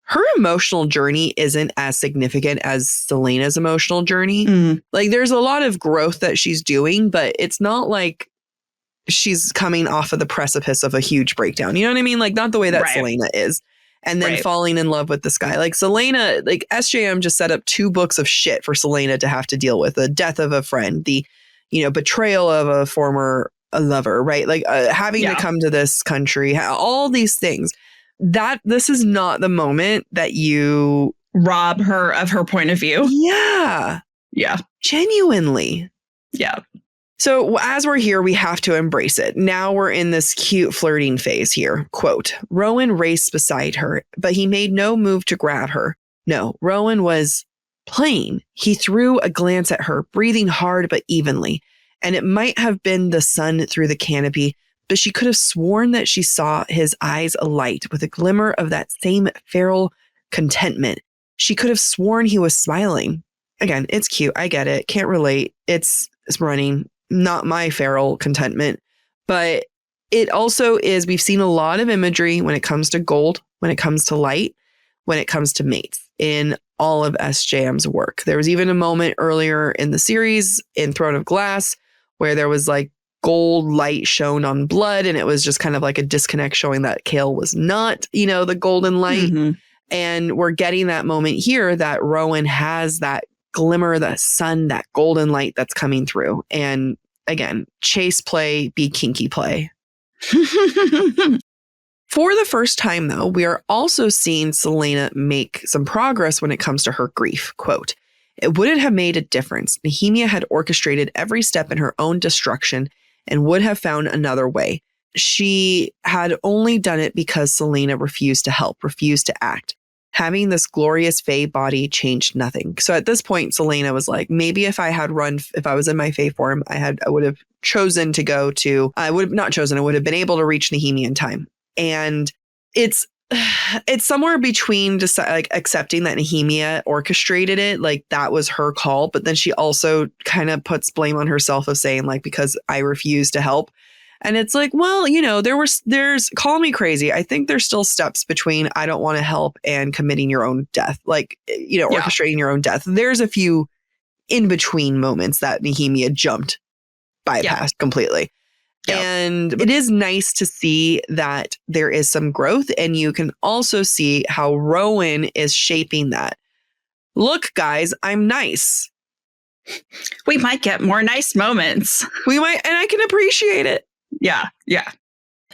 her emotional journey isn't as significant as Selena's emotional journey. Like, there's a lot of growth that she's doing, but it's not like she's coming off of the precipice of a huge breakdown. You know what I mean? Like, not the way that Selena is. And then falling in love with this guy. Like, Selena, like SJM just set up 2 books of shit for Selena to have to deal with. The death of a friend, the, betrayal of a former lover, right? Like having to come to this country, all these things. That this is not the moment that you rob her of her point of view. Yeah. Yeah. Genuinely. Yeah. So as we're here, we have to embrace it. Now we're in this cute flirting phase here. Quote, Rowan raced beside her, but he made no move to grab her. No, Rowan was playing. He threw a glance at her, breathing hard but evenly. And it might have been the sun through the canopy, but she could have sworn that she saw his eyes alight with a glimmer of that same feral contentment. She could have sworn he was smiling. Again, it's cute. I get it. Can't relate. It's running. Not my feral contentment. But it also is, we've seen a lot of imagery when it comes to gold, when it comes to light, when it comes to mates in all of SJM's work. There was even a moment earlier in the series in Throne of Glass where there was like gold light shone on blood, and it was just kind of like a disconnect showing that Kale was not, the golden light. And we're getting that moment here that Rowan has that glimmer, that sun, that golden light that's coming through. And again, chase play, be kinky play. For the first time, though, we are also seeing Selena make some progress when it comes to her grief. Quote, it wouldn't have made a difference. Nehemia had orchestrated every step in her own destruction and would have found another way. She had only done it because Selena refused to help, refused to act. Having this glorious Fae body changed nothing. So at this point, Selena was like, maybe if I was in my Fae form, I would have chosen to go to, I would have not chosen, I would have been able to reach Nehemia in time. And it's it's somewhere between just like accepting that Nehemia orchestrated it, like that was her call, but then she also kind of puts blame on herself of saying like, because I refused to help. And it's like, well, you know, there's call me crazy. I think there's still steps between I don't want to help and committing your own death, like, you know, orchestrating your own death. There's a few in between moments that Nehemia bypassed completely. Yep. And it is nice to see that there is some growth, and you can also see how Rowan is shaping that. Look, guys, I'm nice. We might get more nice moments. We might, and I can appreciate it. Yeah.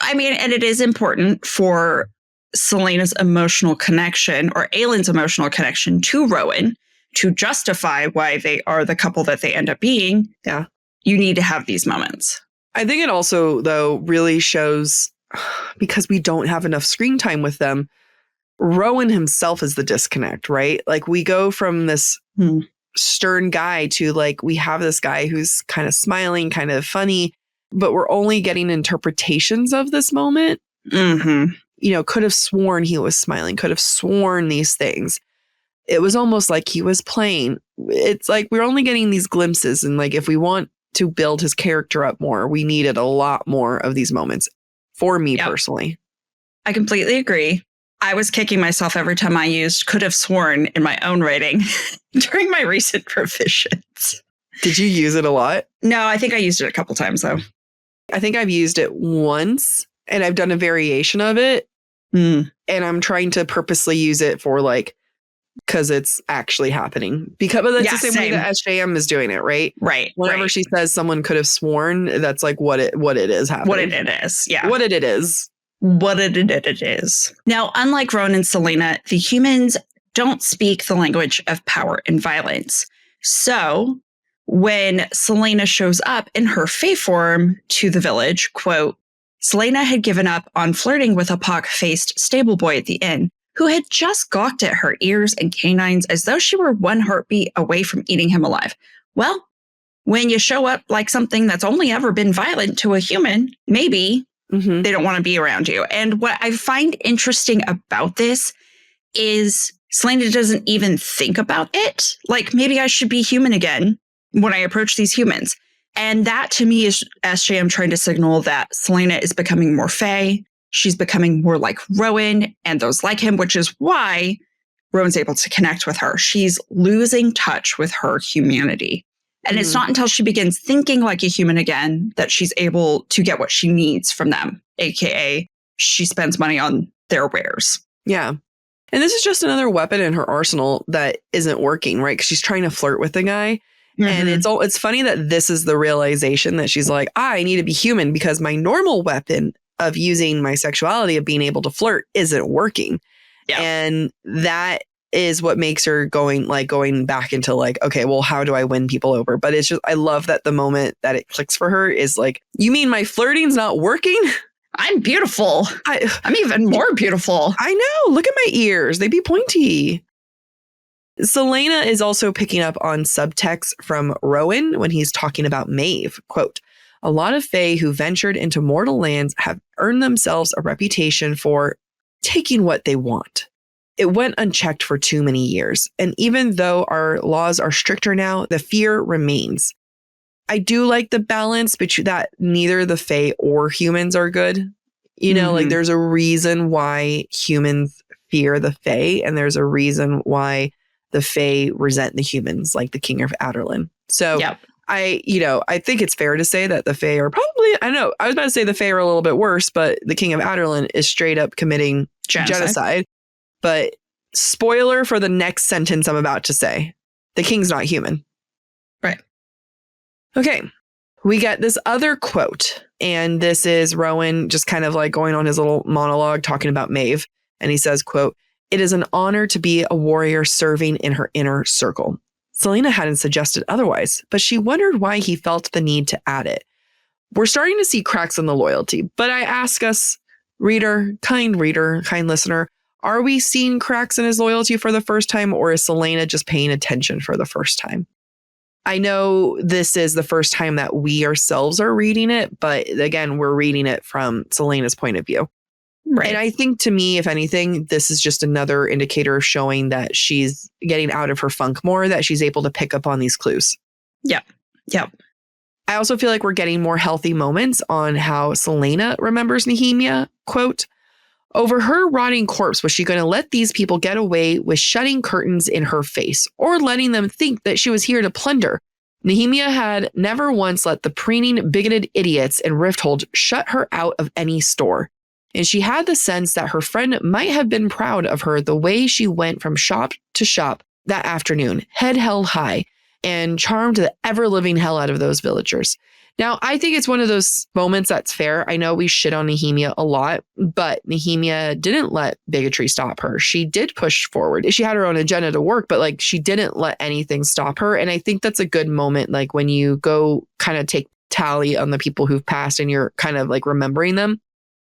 I mean, and it is important for Celaena's emotional connection, or Aylin's emotional connection to Rowan, to justify why they are the couple that they end up being. Yeah. You need to have these moments. I think it also, though, really shows, because we don't have enough screen time with them, Rowan himself is the disconnect, right? Like, we go from this stern guy to like, we have this guy who's kind of smiling, kind of funny, but we're only getting interpretations of this moment. Mm-hmm. You know, could have sworn he was smiling, could have sworn these things. It was almost like he was playing. It's like we're only getting these glimpses. And like, if we want to build his character up more, we needed a lot more of these moments for me personally. I completely agree. I was kicking myself every time I used could have sworn in my own writing during my recent revisions. Did you use it a lot? No, I think I used it a couple times though. I think I've used it once, and I've done a variation of it. And I'm trying to purposely use it for like, because it's actually happening. But that's the same way that SJM is doing it, right? Right. Whenever she says someone could have sworn, that's like what it is happening. What it is. Yeah. What it is. What it is. Now, unlike Rowan and Celaena, the humans don't speak the language of power and violence. So when Celaena shows up in her Fae form to the village, quote, Celaena had given up on flirting with a pock-faced stable boy at the inn, who had just gawked at her ears and canines as though she were one heartbeat away from eating him alive. Well, when you show up like something that's only ever been violent to a human, maybe they don't want to be around you. And what I find interesting about this is Celaena doesn't even think about it. Like, maybe I should be human again when I approach these humans. And that to me is SJM trying to signal that Celaena is becoming more Fae. She's becoming more like Rowan and those like him, which is why Rowan's able to connect with her. She's losing touch with her humanity. And it's not until she begins thinking like a human again that she's able to get what she needs from them, aka she spends money on their wares. Yeah. And this is just another weapon in her arsenal that isn't working, right? Because she's trying to flirt with the guy. And it's funny that this is the realization that she's like, I need to be human because my normal weapon of using my sexuality, of being able to flirt, isn't working. Yeah. And that is what makes her going back into like, okay, well, how do I win people over? But it's just, I love that the moment that it clicks for her is like, you mean my flirting's not working? I'm beautiful. I'm even more beautiful. I know. Look at my ears. They be pointy. Celaena is also picking up on subtext from Rowan when he's talking about Maeve. Quote, a lot of Fae who ventured into mortal lands have earned themselves a reputation for taking what they want. It went unchecked for too many years. And even though our laws are stricter now, the fear remains. I do like the balance between that neither the Fae or humans are good. You know, like there's a reason why humans fear the Fae, and there's a reason why the Fae resent the humans, like the King of Adarlan. So I think it's fair to say that the Fae are probably, I know, I was about to say the Fae are a little bit worse, but the King of Adarlan is straight up committing genocide. But spoiler for the next sentence I'm about to say, the king's not human. Right. Okay. We get this other quote, and this is Rowan just kind of like going on his little monologue talking about Maeve. And he says, quote, it is an honor to be a warrior serving in her inner circle. Celaena hadn't suggested otherwise, but she wondered why he felt the need to add it. We're starting to see cracks in the loyalty, but I ask us, reader, kind listener, are we seeing cracks in his loyalty for the first time, or is Celaena just paying attention for the first time? I know this is the first time that we ourselves are reading it, but again, we're reading it from Celaena's point of view. Right. And I think, to me, if anything, this is just another indicator of showing that she's getting out of her funk more, that she's able to pick up on these clues. Yep. I also feel like we're getting more healthy moments on how Selena remembers Nehemia. Quote, over her rotting corpse, was she going to let these people get away with shutting curtains in her face or letting them think that she was here to plunder? Nehemia had never once let the preening, bigoted idiots in Rifthold shut her out of any store. And she had the sense that her friend might have been proud of her the way she went from shop to shop that afternoon, head held high, and charmed the ever-living hell out of those villagers. Now, I think it's one of those moments that's fair. I know we shit on Nehemia a lot, but Nehemia didn't let bigotry stop her. She did push forward. She had her own agenda to work, but like she didn't let anything stop her. And I think that's a good moment, like when you go kind of take tally on the people who've passed and you're kind of like remembering them.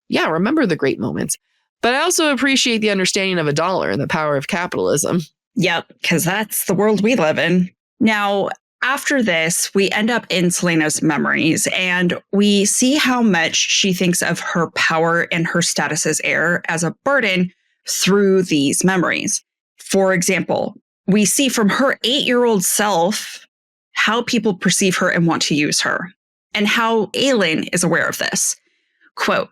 Yeah, remember the great moments. But I also appreciate the understanding of a dollar and the power of capitalism. Yep, because that's the world we live in. Now, after this, we end up in Selena's memories and we see how much she thinks of her power and her status as heir as a burden through these memories. For example, we see from her 8-year-old self how people perceive her and want to use her, and how Aelin is aware of this. Quote,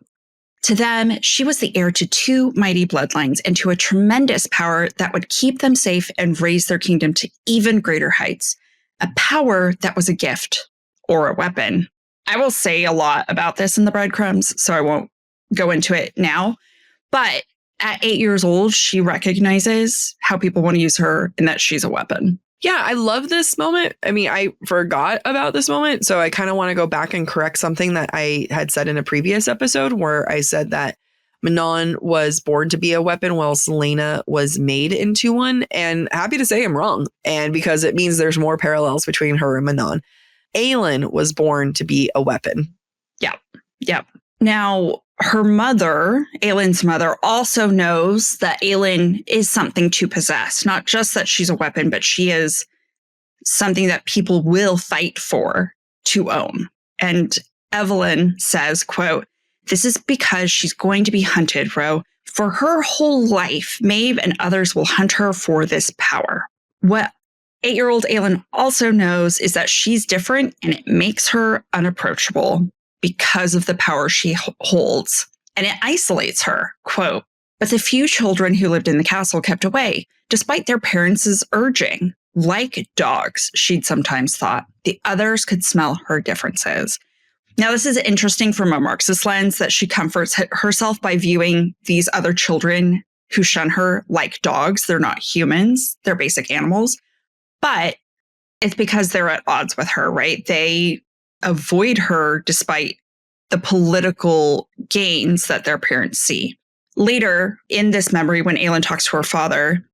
to them, she was the heir to 2 mighty bloodlines and to a tremendous power that would keep them safe and raise their kingdom to even greater heights. A power that was a gift or a weapon. I will say a lot about this in the breadcrumbs, so I won't go into it now. But at 8 years old, she recognizes how people want to use her and that she's a weapon. Yeah, I love this moment. I mean, I forgot about this moment, so I kind of want to go back and correct something that I had said in a previous episode where I said that Manon was born to be a weapon while Selena was made into one. And happy to say I'm wrong. And because it means there's more parallels between her and Manon. Aelin was born to be a weapon. Yep. Now, her mother, Aelin's mother, also knows that Aelin is something to possess. Not just that she's a weapon, but she is something that people will fight for to own. And Evelyn says, quote, this is because she's going to be hunted, Ro. For her whole life, Maeve and others will hunt her for this power. What 8-year-old Aelin also knows is that she's different and it makes her unapproachable because of the power she holds. And it isolates her, quote, but the few children who lived in the castle kept away, despite their parents' urging. Like dogs, she'd sometimes thought, the others could smell her differences. Now, this is interesting from a Marxist lens that she comforts herself by viewing these other children who shun her like dogs. They're not humans. They're basic animals. But it's because they're at odds with her, right? They avoid her despite the political gains that their parents see. Later in this memory, when Aelin talks to her father,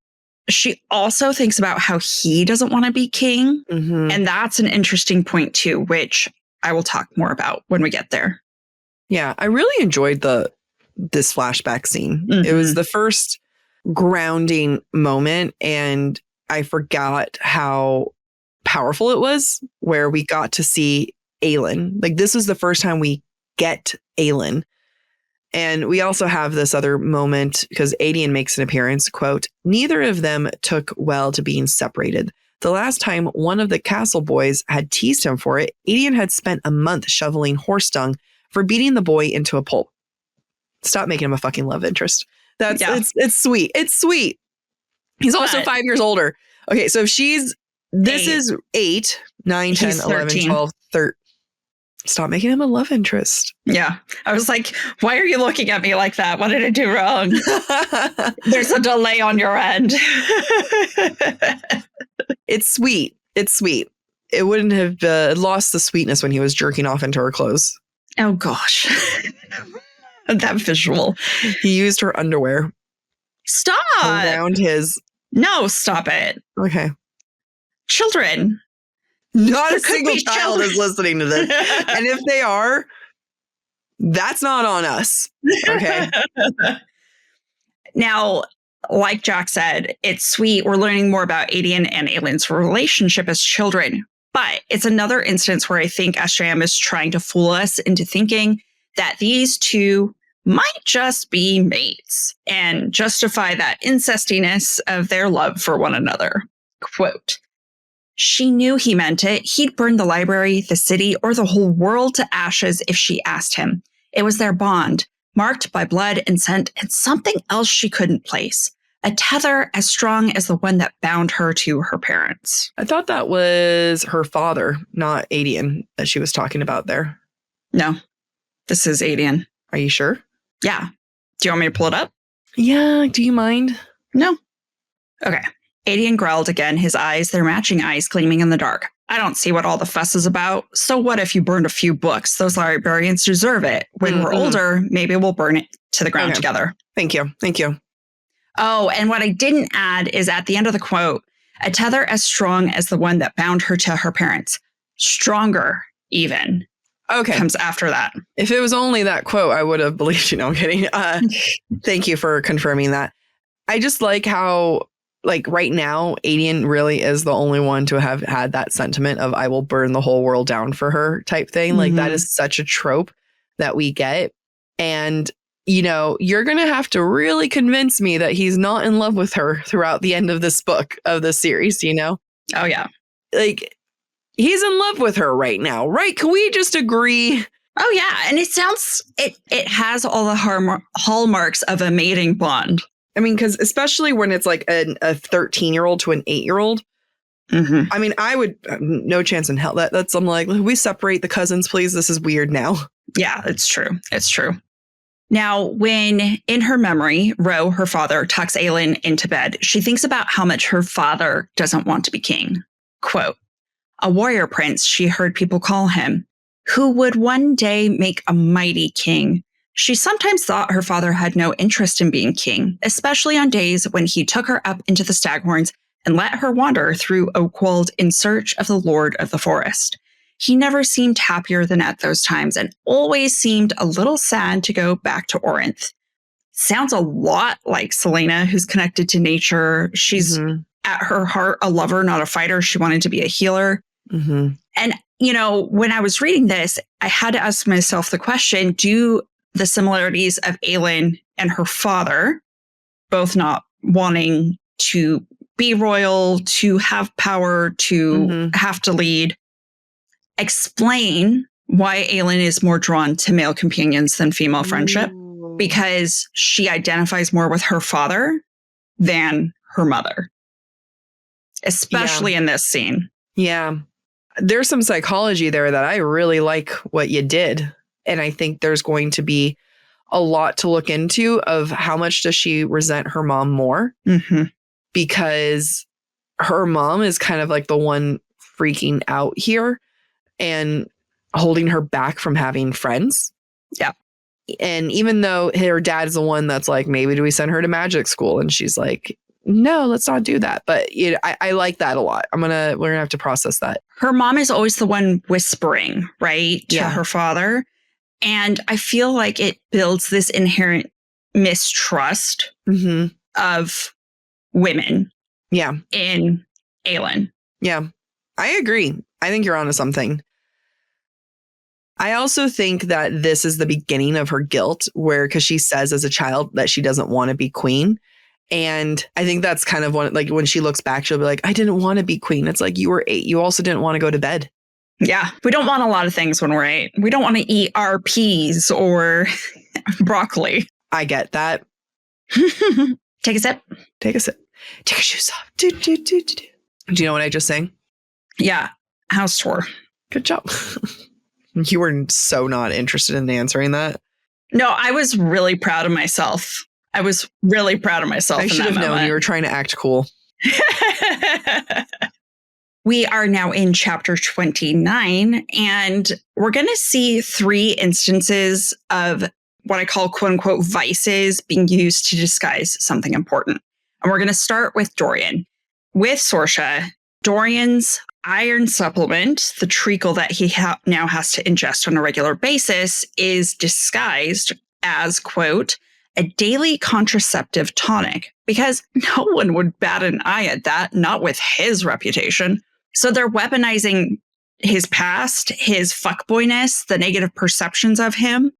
she also thinks about how he doesn't want to be king. Mm-hmm. And that's an interesting point too, which I will talk more about when we get there. Yeah, I really enjoyed this flashback scene. Mm-hmm. It was the first grounding moment, and I forgot how powerful it was where we got to see Aelin. Like, this was the first time we get Aelin. And we also have this other moment because Aedion makes an appearance, quote, neither of them took well to being separated. The last time one of the castle boys had teased him for it, Aedion had spent a month shoveling horse dung for beating the boy into a pulp. Stop making him a fucking love interest. It's sweet. It's sweet. He's also 5 years older. Okay, so this is 8, 9, 10, 11, 12, 13. Stop making him a love interest. Yeah. I was like, why are you looking at me like that? What did I do wrong? There's a delay on your end. It's sweet. It's sweet. It wouldn't have lost the sweetness when he was jerking off into her clothes. Oh, gosh. That visual. He used her underwear. Stop. Around his. No, stop it. Okay. Children. Not a single child is listening to this. And if they are, that's not on us. Okay. Now, like Jack said, it's sweet. We're learning more about Aedion and Aelin's relationship as children. But it's another instance where I think SJM is trying to fool us into thinking that these two might just be mates and justify that incestiness of their love for one another. Quote, she knew he meant it. He'd burn the library, the city, or the whole world to ashes if she asked him. It was their bond, marked by blood and scent, and something else she couldn't place. A tether as strong as the one that bound her to her parents. I thought that was her father, not Adian, that she was talking about there. No, this is Adian. Are you sure? Yeah. Do you want me to pull it up? Yeah. Do you mind? No. Okay. Adian growled again, his eyes, their matching eyes, gleaming in the dark. I don't see what all the fuss is about. So what if you burned a few books? Those librarians deserve it. When we're older, maybe we'll burn it to the ground together. Thank you. Thank you. Oh, and what I didn't add is at the end of the quote, a tether as strong as the one that bound her to her parents. Stronger, even. Okay. Comes after that. If it was only that quote, I would have believed you. No, I'm kidding. Thank you for confirming that. I just like how, like, right now, Adian really is the only one to have had that sentiment of I will burn the whole world down for her type thing. Mm-hmm. Like, that is such a trope that we get. And, you know, you're going to have to really convince me that he's not in love with her throughout the end of this book, of the series, you know? Oh, yeah. Like, he's in love with her right now, right? Can we just agree? Oh, yeah. And it has all the hallmarks of a mating bond. I mean, because especially when it's like a 13-year-old to an 8-year-old. Mm-hmm. I mean, I would no chance in hell. That's I'm like, we separate the cousins, please. This is weird now. Yeah, it's true. It's true. Now, when in her memory, Ro, her father, tucks Aelin into bed, she thinks about how much her father doesn't want to be king. Quote, a warrior prince, she heard people call him, who would one day make a mighty king. She sometimes thought her father had no interest in being king, especially on days when he took her up into the Staghorns and let her wander through Oakwold in search of the Lord of the Forest. He never seemed happier than at those times and always seemed a little sad to go back to Orinth. Sounds a lot like Selena, who's connected to nature. She's at her heart a lover, not a fighter. She wanted to be a healer. Mm-hmm. And, you know, when I was reading this, I had to ask myself the question, do the similarities of Aelin and her father, both not wanting to be royal, to have power, to have to lead, explain why Aelin is more drawn to male companions than female friendship? Because she identifies more with her father than her mother, especially in this scene. Yeah. There's some psychology there that I really like what you did. And I think there's going to be a lot to look into of how much does she resent her mom more? Mm-hmm. Because her mom is kind of like the one freaking out here and holding her back from having friends. Yeah. And even though her dad's the one that's like, maybe do we send her to magic school? And she's like, no, let's not do that. But you know, I like that a lot. We're gonna have to process that. Her mom is always the one whispering, right, to her father. And I feel like it builds this inherent mistrust of women. Yeah. In Aelin. Yeah, I agree. I think you're onto something. I also think that this is the beginning of her guilt, because she says as a child that she doesn't want to be queen. And I think that's kind of one, like when she looks back, she'll be like, I didn't want to be queen. It's like, you were 8. You also didn't want to go to bed. Yeah. We don't want a lot of things when we're 8. We don't want to eat our peas or broccoli. I get that. Take a sip. Take a sip. Take your shoes off. Do you know what I just sang? Yeah. House tour. Good job. You were so not interested in answering that. No, I was really proud of myself. I should have known you were trying to act cool. We are now in chapter 29, and we're going to see 3 instances of what I call quote unquote vices being used to disguise something important. And we're going to start with Dorian. With Sorsha, Dorian's iron supplement, the treacle that he now has to ingest on a regular basis, is disguised as, quote, a daily contraceptive tonic, because no one would bat an eye at that, not with his reputation. So they're weaponizing his past, his fuckboyness, the negative perceptions of him,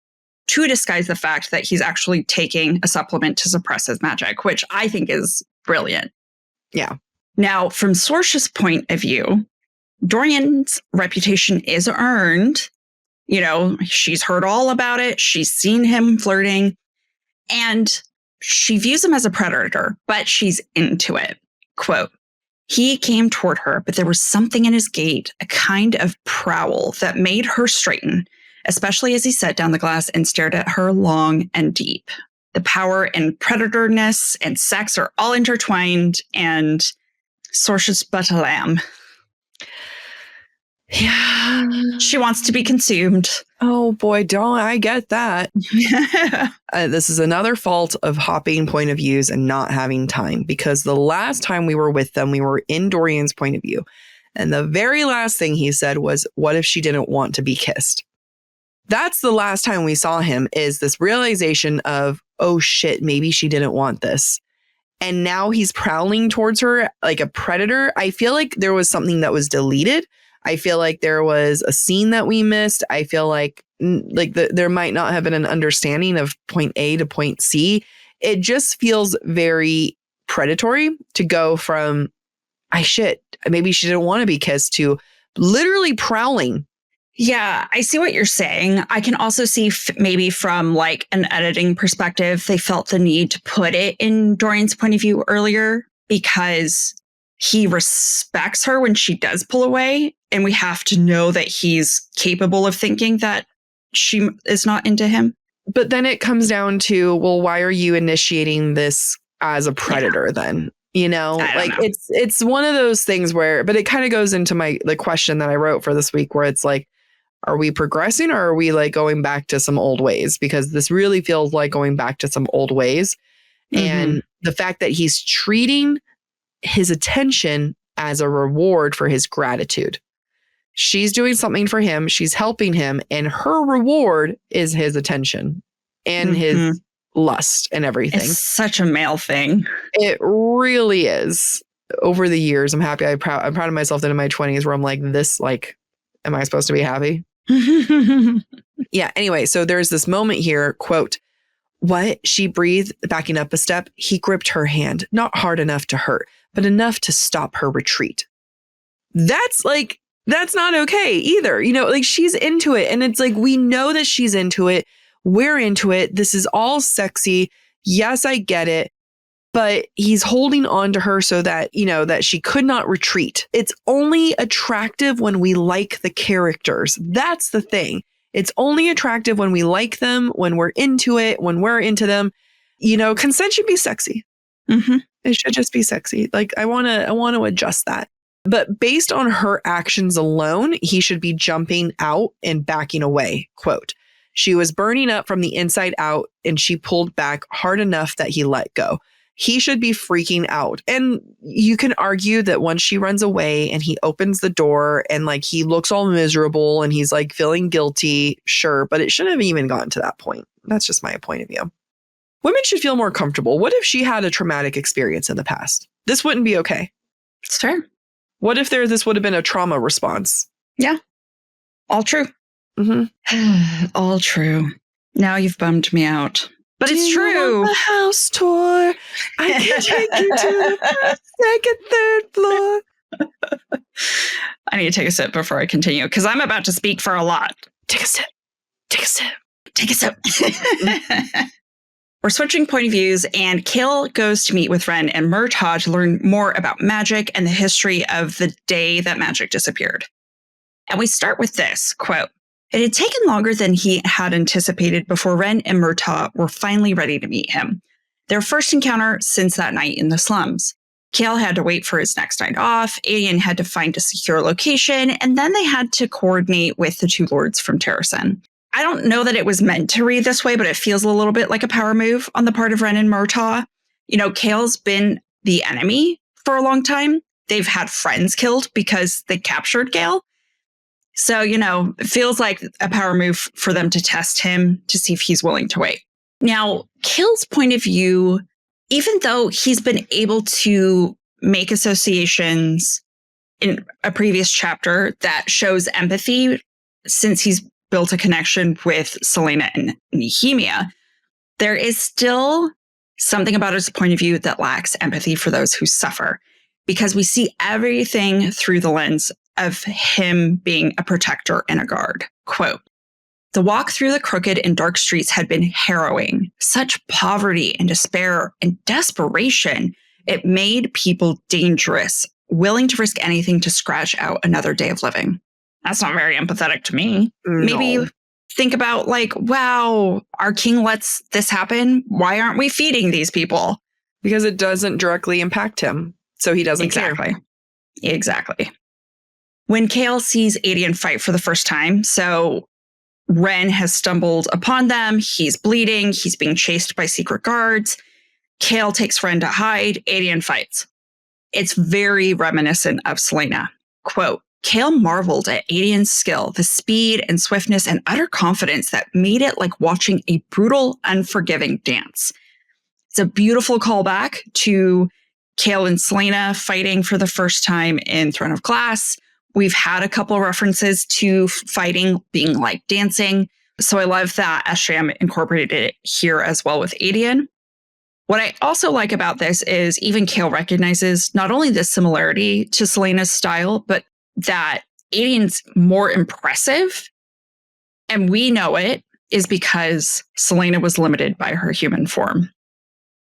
to disguise the fact that he's actually taking a supplement to suppress his magic, which I think is brilliant. Yeah. Now, from Sorcia's point of view, Dorian's reputation is earned. You know, she's heard all about it. She's seen him flirting, and she views him as a predator, but she's into it. Quote, he came toward her, but there was something in his gait, a kind of prowl that made her straighten, especially as he set down the glass and stared at her long and deep. The power and predatorness and sex are all intertwined, and Sorcia's but a lamb. Yeah. She wants to be consumed. Oh boy, don't I get that. This is another fault of hopping point of views and not having time, because the last time we were with them, we were in Dorian's point of view. And the very last thing he said was, what if she didn't want to be kissed? That's the last time we saw him, is this realization of, oh shit, maybe she didn't want this. And now he's prowling towards her like a predator. I feel like there was something that was deleted. I feel like there was a scene that we missed. I feel like there might not have been an understanding of point A to point C. It just feels very predatory to go from, maybe she didn't want to be kissed, to literally prowling. Yeah, I see what you're saying. I can also see maybe from like an editing perspective, they felt the need to put it in Dorian's point of view earlier because he respects her when she does pull away. And we have to know that he's capable of thinking that she is not into him. But then it comes down to, well, why are you initiating this as a predator then? You know, like it's one of those things where, but it kind of goes into the question that I wrote for this week, where it's like, are we progressing or are we like going back to some old ways? Because this really feels like going back to some old ways. Mm-hmm. And the fact that he's treating his attention as a reward for his gratitude. She's doing something for him. She's helping him. And her reward is his attention and his lust and everything. It's such a male thing. It really is. Over the years, I'm happy. I'm proud of myself that in my 20s where I'm like, this, like, am I supposed to be happy? Yeah. Anyway, so there's this moment here, quote, what? She breathed, backing up a step. He gripped her hand, not hard enough to hurt, but enough to stop her retreat. That's not okay either. You know, like, she's into it. And it's like, we know that she's into it. We're into it. This is all sexy. Yes, I get it. But he's holding on to her so that, you know, that she could not retreat. It's only attractive when we like the characters. That's the thing. It's only attractive when we like them, when we're into it, when we're into them. You know, consent should be sexy. Mm-hmm. It should just be sexy. Like, I want to adjust that. But based on her actions alone, he should be jumping out and backing away. Quote, she was burning up from the inside out and she pulled back hard enough that he let go. He should be freaking out. And you can argue that once she runs away and he opens the door and like he looks all miserable and he's like feeling guilty, sure, but it shouldn't have even gotten to that point. That's just my point of view. Women should feel more comfortable. What if she had a traumatic experience in the past? This wouldn't be okay. It's fair. What if this would have been a trauma response? Yeah. All true. Mm-hmm. All true. Now you've bummed me out. But it's true. A house tour. I can take you to the first, second, third floor. I need to take a sip before I continue because I'm about to speak for a lot. Take a sip. Take a sip. Take a sip. We're switching point of views, and Kale goes to meet with Ren and Murtaugh to learn more about magic and the history of the day that magic disappeared. And we start with this, quote, it had taken longer than he had anticipated before Ren and Murtaugh were finally ready to meet him. Their first encounter since that night in the slums. Kale had to wait for his next night off, Aedion had to find a secure location, and then they had to coordinate with the two lords from Terrasen. I don't know that it was meant to read this way, but it feels a little bit like a power move on the part of Ren and Murtaugh. You know, Kale's been the enemy for a long time. They've had friends killed because they captured Kale. So, you know, it feels like a power move for them to test him to see if he's willing to wait. Now, Kale's point of view, even though he's been able to make associations in a previous chapter that shows empathy since he's built a connection with Selena and Nehemia, there is still something about his point of view that lacks empathy for those who suffer, because we see everything through the lens of him being a protector and a guard. Quote, "The walk through the crooked and dark streets had been harrowing. Such poverty and despair and desperation. It made people dangerous, willing to risk anything to scratch out another day of living." That's not very empathetic to me. No. Maybe think about like, wow, our king lets this happen. Why aren't we feeding these people? Because it doesn't directly impact him. So he doesn't care. Exactly. When Chaol sees Adian fight for the first time, so Ren has stumbled upon them. He's bleeding. He's being chased by secret guards. Chaol takes Ren to hide. Adian fights. It's very reminiscent of Selena. Quote, "Chaol marveled at Adian's skill, the speed and swiftness and utter confidence that made it like watching a brutal, unforgiving dance." It's a beautiful callback to Chaol and Selena fighting for the first time in Throne of Glass. We've had a couple of references to fighting being like dancing. So I love that SJM incorporated it here as well with Adian. What I also like about this is even Chaol recognizes not only the similarity to Selena's style, but that Adian's more impressive. And we know it is because Selena was limited by her human form.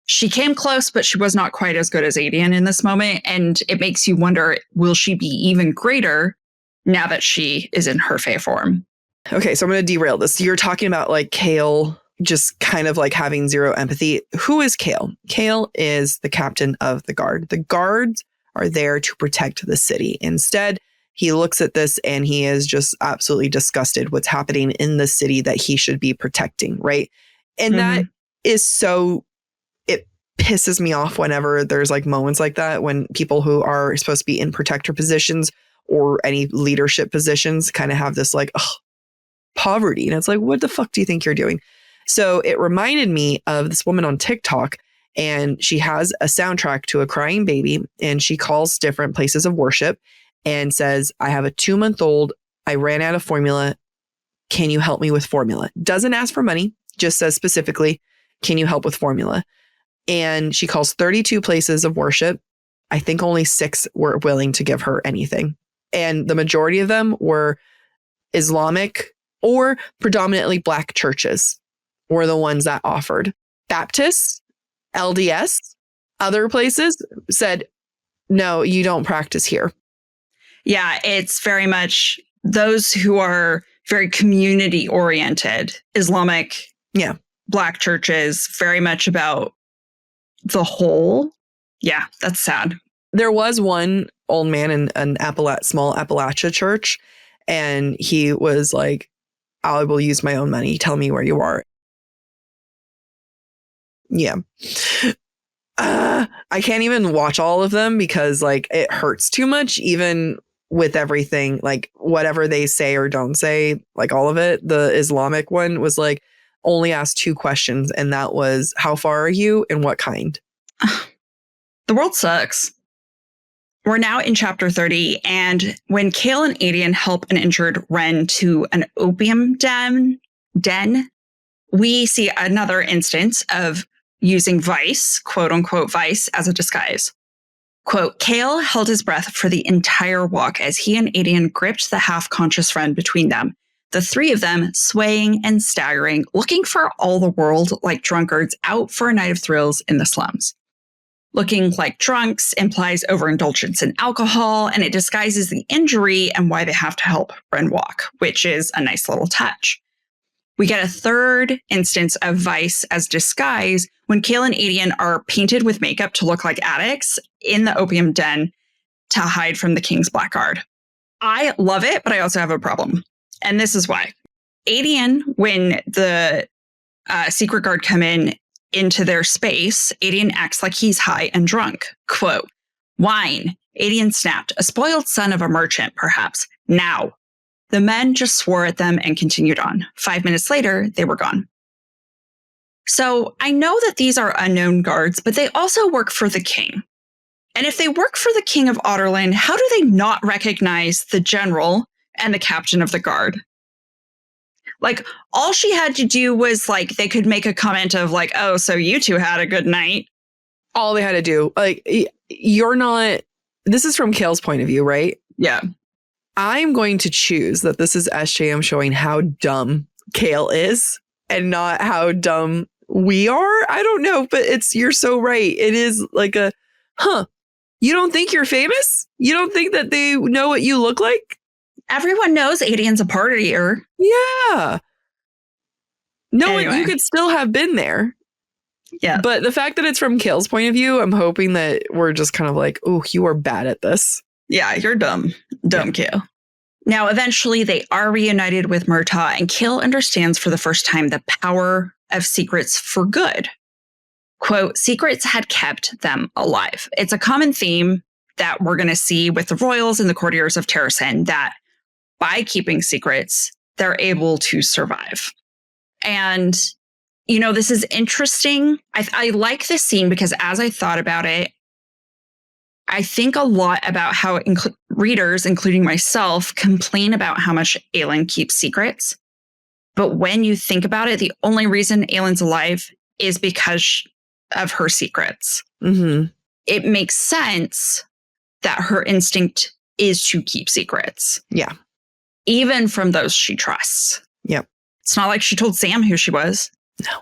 She came close, but she was not quite as good as Adian in this moment. And it makes you wonder, will she be even greater now that she is in her Fae form? Okay, so I'm going to derail this. You're talking about like Chaol just kind of like having zero empathy. Who is Chaol? Chaol is the captain of the guard. The guards are there to protect the city. Instead, he looks at this and he is just absolutely disgusted what's happening in the city that he should be protecting, right? And that is so, it pisses me off whenever there's like moments like that when people who are supposed to be in protector positions or any leadership positions kind of have this like, poverty. And it's like, what the fuck do you think you're doing? So it reminded me of this woman on TikTok, and she has a soundtrack to a crying baby, and she calls different places of worship and says, "I have a 2-month-old. I ran out of formula. Can you help me with formula?" Doesn't ask for money, just says specifically, "Can you help with formula?" And she calls 32 places of worship. I think only 6 were willing to give her anything. And the majority of them were Islamic or predominantly Black churches were the ones that offered. Baptists, LDS, other places said, "No, you don't practice here." Yeah, it's very much those who are very community oriented, Islamic, Black churches, very much about the whole. Yeah, that's sad. There was one old man in an small Appalachia church, and he was like, "I will use my own money. Tell me where you are." Yeah. I can't even watch all of them because like it hurts too much, even with everything, like whatever they say or don't say, like all of it. The Islamic one was like only asked 2 questions, and that was, how far are you and what kind? The world sucks. We're now in chapter 30, and when Chaol and Adian help an injured Ren to an opium den, we see another instance of using vice, quote unquote vice, as a disguise. Quote, "Chaol held his breath for the entire walk as he and Adian gripped the half-conscious friend between them, the 3 of them swaying and staggering, looking for all the world like drunkards out for a night of thrills in the slums." Looking like drunks implies overindulgence in alcohol, and it disguises the injury and why they have to help Ren walk, which is a nice little touch. We get a third instance of vice as disguise when Chaol and Adian are painted with makeup to look like addicts in the opium den to hide from the king's blackguard. I love it, but I also have a problem. And this is why. Adian, when the secret guard come into their space, Adian acts like he's high and drunk. Quote, "Wine," Adian snapped, "a spoiled son of a merchant, perhaps. Now." The men just swore at them and continued on. 5 minutes later, they were gone. So I know that these are unknown guards, but they also work for the king. And if they work for the king of Otterland, how do they not recognize the general and the captain of the guard? Like, all she had to do was, like, they could make a comment of, like, oh, so you two had a good night. All they had to do, like, you're not, this is from Kale's point of view, right? Yeah. I'm going to choose that this is SJM showing how dumb Kale is and not how dumb we are. I don't know, but you're so right. It is like you don't think you're famous? You don't think that they know what you look like? Everyone knows Adian's a partier. Yeah. No, Anyway. you could still have been there. Yeah. But the fact that it's from Kale's point of view, I'm hoping that we're just kind of like, oh, you are bad at this. Yeah, you're dumb. Dumb Kale. Now, eventually, they are reunited with Murtaugh, and Kale understands for the first time the power of secrets for good. Quote, secrets had kept them alive. It's a common theme that we're going to see with the royals and the courtiers of Terrasen, that by keeping secrets, they're able to survive. And, you know, this is interesting. I like this scene because as I thought about it, I think a lot about how readers, including myself, complain about how much Aelin keeps secrets. But when you think about it, the only reason Aelin's alive is because of her secrets. Mm-hmm. It makes sense that her instinct is to keep secrets. Yeah. Even from those she trusts. Yep. It's not like she told Sam who she was. No.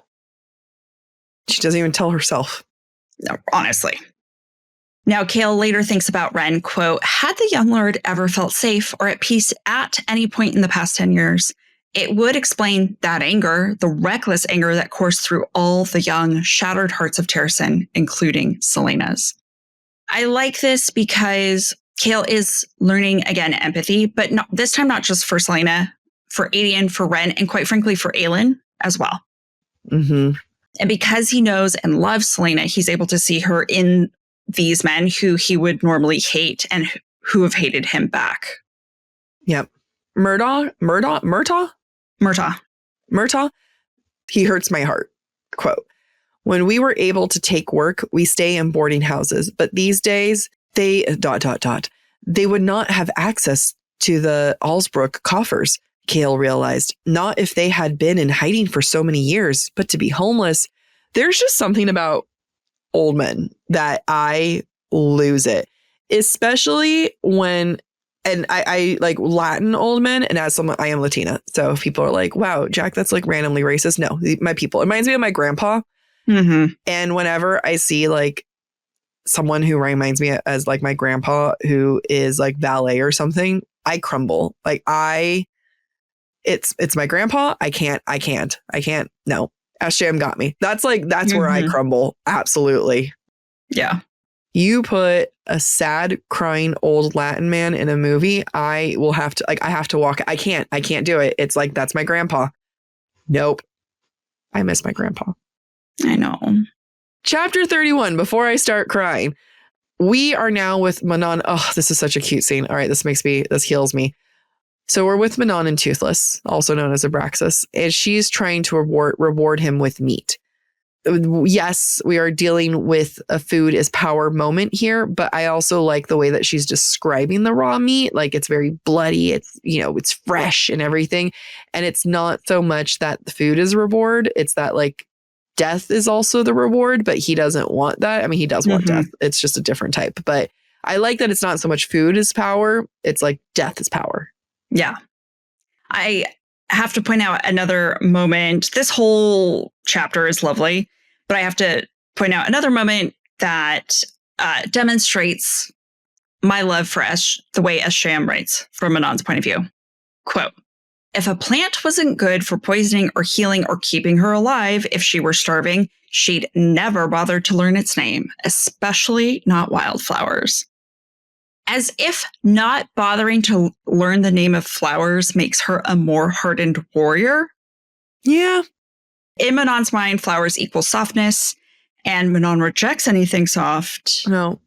She doesn't even tell herself. No, honestly. Now, Kale later thinks about Ren, quote, had the young lord ever felt safe or at peace at any point in the past 10 years, it would explain that anger, the reckless anger that coursed through all the young, shattered hearts of Terrasen, including Celaena's. I like this because Kale is learning, again, empathy, but not, this time not just for Celaena, for Adian, for Ren, and quite frankly, for Aelin as well. Mm-hmm. And because he knows and loves Celaena, he's able to see her in these men who he would normally hate and who have hated him back. Yep. Murtaugh, he hurts my heart. Quote, when we were able to take work, we stay in boarding houses. But these days, they ... They would not have access to the Allsbrook coffers, Kale realized. Not if they had been in hiding for so many years, but to be homeless. There's just something about old men that I lose it, especially when, and I like Latin old men, and as someone, I am Latina. So if people are like, wow, Jack, that's like randomly racist. No, my people. It reminds me of my grandpa. Mm-hmm. And whenever I see like someone who reminds me as like my grandpa, who is like valet or something, I crumble. Like it's my grandpa. I can't. No. SJM got me. That's where I crumble. Absolutely. Yeah. You put a sad, crying old Latin man in a movie, I will have to, I have to walk. I can't do it. It's like, that's my grandpa. Nope. I miss my grandpa. I know. Chapter 31, before I start crying, we are now with Manon. Oh, this is such a cute scene. All right, this heals me. So we're with Manon and Toothless, also known as Abraxas, and she's trying to reward him with meat. Yes, we are dealing with a food is power moment here, but I also like the way that she's describing the raw meat. Like, it's very bloody, it's fresh and everything. And it's not so much that the food is reward, it's that like death is also the reward, but he doesn't want that. I mean, he does want death. It's just a different type. But I like that it's not so much food is power, it's like death is power. Yeah. I have to point out another moment. This whole chapter is lovely, but I have to point out another moment that demonstrates my love for the way SJM writes from Manon's point of view. Quote, if a plant wasn't good for poisoning or healing or keeping her alive if she were starving, she'd never bother to learn its name, especially not wildflowers. As if not bothering to learn the name of flowers makes her a more hardened warrior. Yeah. In Manon's mind, flowers equal softness, and Manon rejects anything soft. No.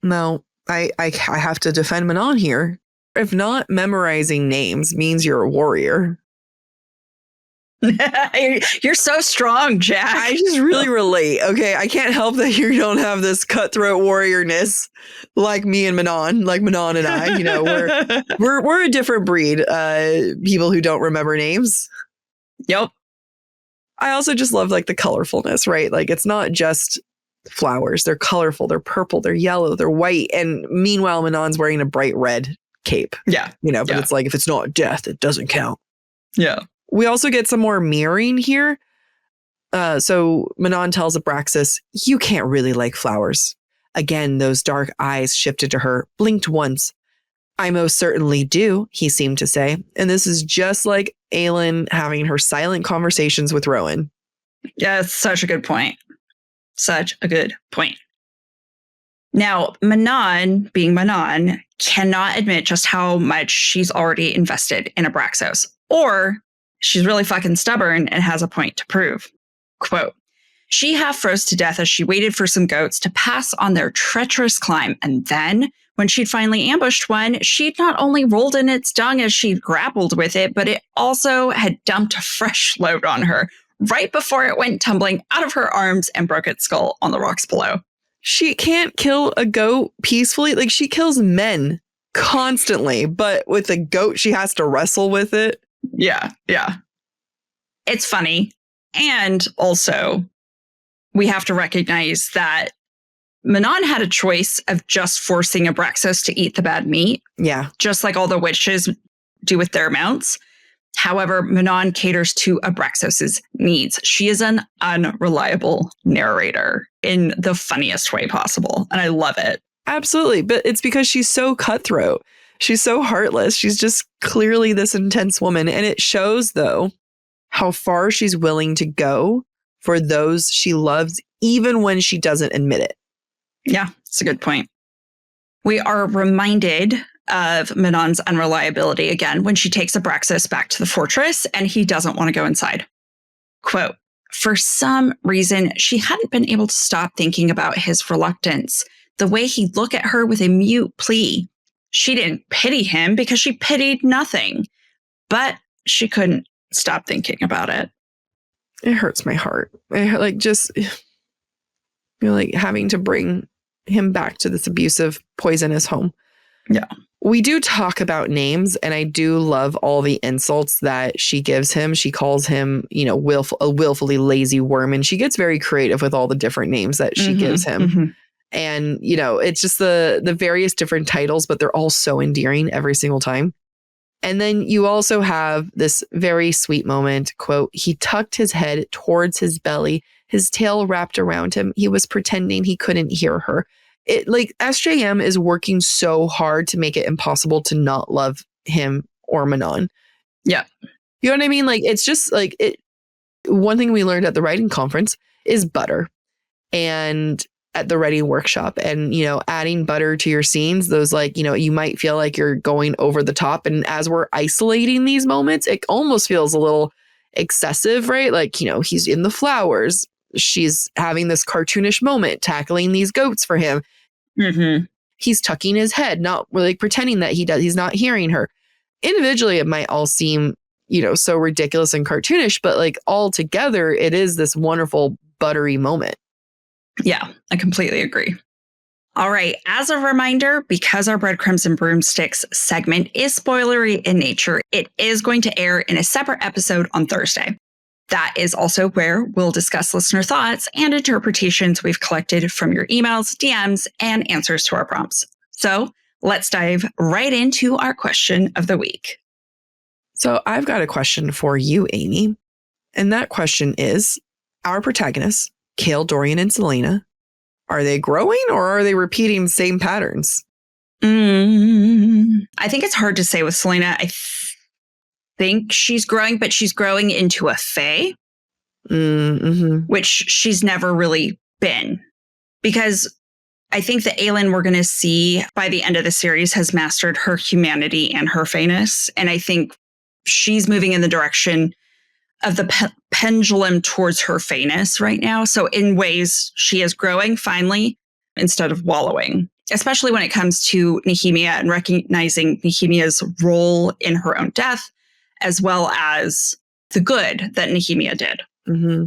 I have to defend Manon here. If not memorizing names means you're a warrior. You're so strong, Jack. I just really relate. Okay, I can't help that you don't have this cutthroat warriorness like me and Manon, like Manon and I. We're a different breed. People who don't remember names. Yep. I also just love like the colorfulness, right? Like it's not just flowers. They're colorful. They're purple. They're yellow. They're white. And meanwhile, Manon's wearing a bright red cape. Yeah. But it's like, if it's not death, it doesn't count. Yeah. We also get some more mirroring here. So Manon tells Abraxas, you can't really like flowers. Again, those dark eyes shifted to her, blinked once. I most certainly do, he seemed to say. And this is just like Aelin having her silent conversations with Rowan. Yeah, it's such a good point. Such a good point. Now, Manon, being Manon, cannot admit just how much she's already invested in Abraxos, or she's really fucking stubborn and has a point to prove. Quote, she half froze to death as she waited for some goats to pass on their treacherous climb, and then, when she'd finally ambushed one, she'd not only rolled in its dung as she grappled with it, but it also had dumped a fresh load on her, right before it went tumbling out of her arms and broke its skull on the rocks below. She can't kill a goat peacefully. Like, she kills men constantly, but with a goat, she has to wrestle with it. Yeah. It's funny. And also, we have to recognize that Manon had a choice of just forcing Abraxas to eat the bad meat. Yeah. Just like all the witches do with their mounts. However, Manon caters to Abraxos's needs. She is an unreliable narrator in the funniest way possible. And I love it. Absolutely. But it's because she's so cutthroat. She's so heartless. She's just clearly this intense woman. And it shows, though, how far she's willing to go for those she loves, even when she doesn't admit it. Yeah, it's a good point. We are reminded of Manon's unreliability again when she takes Abraxas back to the fortress and he doesn't want to go inside. Quote, for some reason, she hadn't been able to stop thinking about his reluctance, the way he'd look at her with a mute plea. She didn't pity him because she pitied nothing, but she couldn't stop thinking about it. It hurts my heart. Like having to bring him back to this abusive, poisonous home. Yeah. We do talk about names, and I do love all the insults that she gives him. She calls him, a willfully lazy worm, and she gets very creative with all the different names that she gives him. Mm-hmm. And, it's just the various different titles, but they're all so endearing every single time. And then you also have this very sweet moment, quote, he tucked his head towards his belly, his tail wrapped around him. He was pretending he couldn't hear her. SJM is working so hard to make it impossible to not love him or Manon. Yeah. You know what I mean? Like, it's just like one thing we learned at the writing conference is butter. And at the writing workshop, and, adding butter to your scenes, those you might feel like you're going over the top. And as we're isolating these moments, it almost feels a little excessive, right? Like, he's in the flowers. She's having this cartoonish moment, tackling these goats for him. Mm-hmm. He's tucking his head, not really pretending that he's not hearing her. Individually, it might all seem, so ridiculous and cartoonish, but all together, it is this wonderful buttery moment. Yeah, I completely agree. All right. As a reminder, because our Breadcrumbs and Broomsticks segment is spoilery in nature, it is going to air in a separate episode on Thursday. That is also where we'll discuss listener thoughts and interpretations we've collected from your emails, DMs, and answers to our prompts. So let's dive right into our question of the week. So I've got a question for you, Amy. And that question is, our protagonists, Chaol, Dorian, and Selena, are they growing or are they repeating the same patterns? I think it's hard to say with Selena. I think she's growing, but she's growing into a fae, which she's never really been. Because I think the Aelin we're going to see by the end of the series has mastered her humanity and her faeness. And I think she's moving in the direction of the pendulum towards her faeness right now. So in ways, she is growing finally instead of wallowing, especially when it comes to Nehemia and recognizing Nehemia's role in her own death, as well as the good that Nehemia did. Mm-hmm.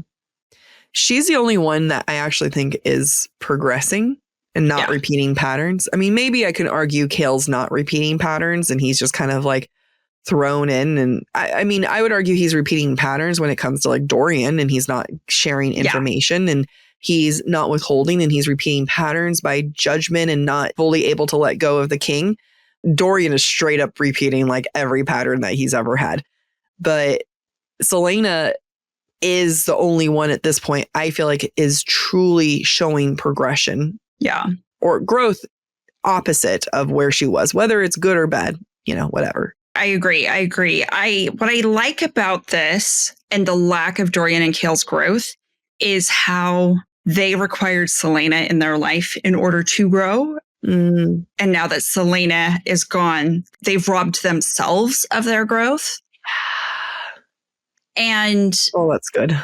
She's the only one that I actually think is progressing and not repeating patterns. I mean, maybe I can argue Chaol's not repeating patterns and he's just kind of thrown in. And I mean, I would argue he's repeating patterns when it comes to like Dorian, and he's not sharing information and he's not withholding, and he's repeating patterns by judgment and not fully able to let go of the king. Dorian is straight up repeating like every pattern that he's ever had. But Celaena is the only one at this point I feel like is truly showing progression. Yeah. Or growth opposite of where she was, whether it's good or bad, whatever. I agree. What I like about this and the lack of Dorian and Chaol's growth is how they required Celaena in their life in order to grow. And now that Celaena is gone, they've robbed themselves of their growth. And that's good.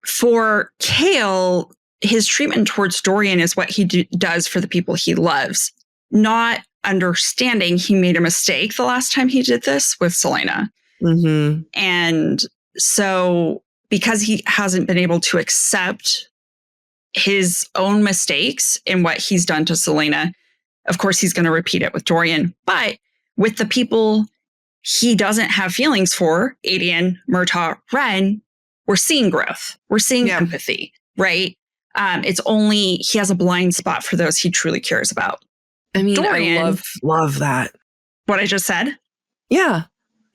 For Chaol, his treatment towards Dorian is what he does for the people he loves, not understanding he made a mistake the last time he did this with Celaena. Mm-hmm. And so because he hasn't been able to accept his own mistakes in what he's done to Celaena, of course, he's going to repeat it with Dorian. But with the people he doesn't have feelings for, Aedion, Murtaugh, Ren, we're seeing growth. We're seeing empathy, right? It's only he has a blind spot for those he truly cares about. I mean, Dorian, I love that. What I just said? Yeah.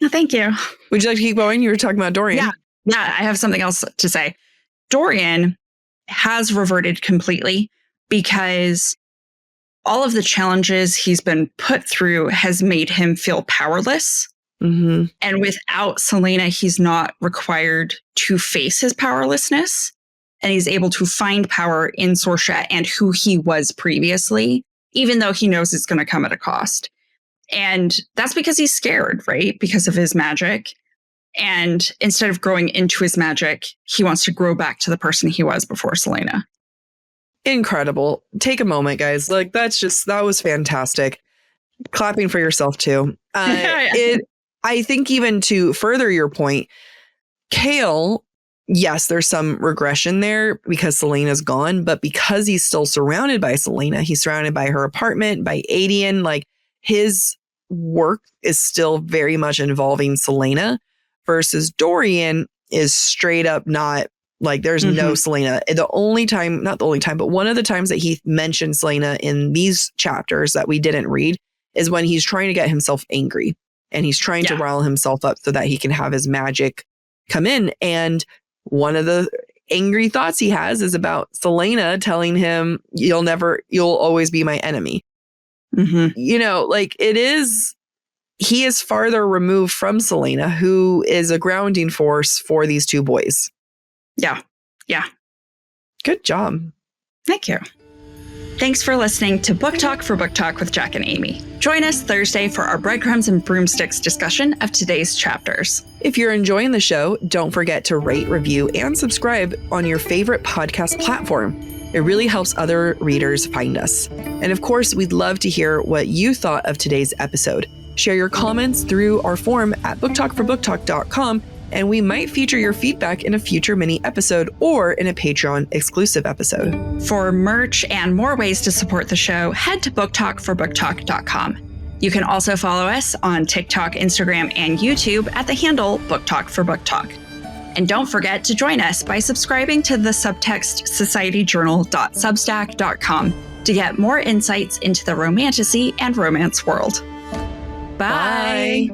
No, thank you. Would you like to keep going? You were talking about Dorian. Yeah, I have something else to say. Dorian has reverted completely because all of the challenges he's been put through has made him feel powerless. Mm-hmm. And without Celaena, he's not required to face his powerlessness. And he's able to find power in Sorsha and who he was previously, even though he knows it's going to come at a cost. And that's because he's scared, right? Because of his magic. And instead of growing into his magic, he wants to grow back to the person he was before Celaena. Incredible. Take a moment, guys. Like, that was fantastic. Clapping for yourself, too. I think even to further your point, Chaol, yes, there's some regression there because Celaena's gone, but because he's still surrounded by Celaena, he's surrounded by her apartment, by Aedion, like his work is still very much involving Celaena versus Dorian is straight up not like there's no Celaena. The only time, not the only time, but one of the times that he mentioned Celaena in these chapters that we didn't read is when he's trying to get himself angry and he's trying to rile himself up so that he can have his magic come in. And one of the angry thoughts he has is about Celaena telling him, you'll always be my enemy. Mm-hmm. Like he is farther removed from Celaena, who is a grounding force for these two boys. Yeah. Good job. Thank you. Thanks for listening to Book Talk for Book Talk with Jack and Amy. Join us Thursday for our breadcrumbs and broomsticks discussion of today's chapters. If you're enjoying the show, don't forget to rate, review, and subscribe on your favorite podcast platform. It really helps other readers find us. And of course, we'd love to hear what you thought of today's episode. Share your comments through our form at booktalkforbooktalk.com, and we might feature your feedback in a future mini episode or in a Patreon exclusive episode. For merch and more ways to support the show, head to booktalkforbooktalk.com. You can also follow us on TikTok, Instagram, and YouTube at the handle booktalkforbooktalk. And don't forget to join us by subscribing to the subtext societyjournal.substack.com to get more insights into the romantasy and romance world. Bye.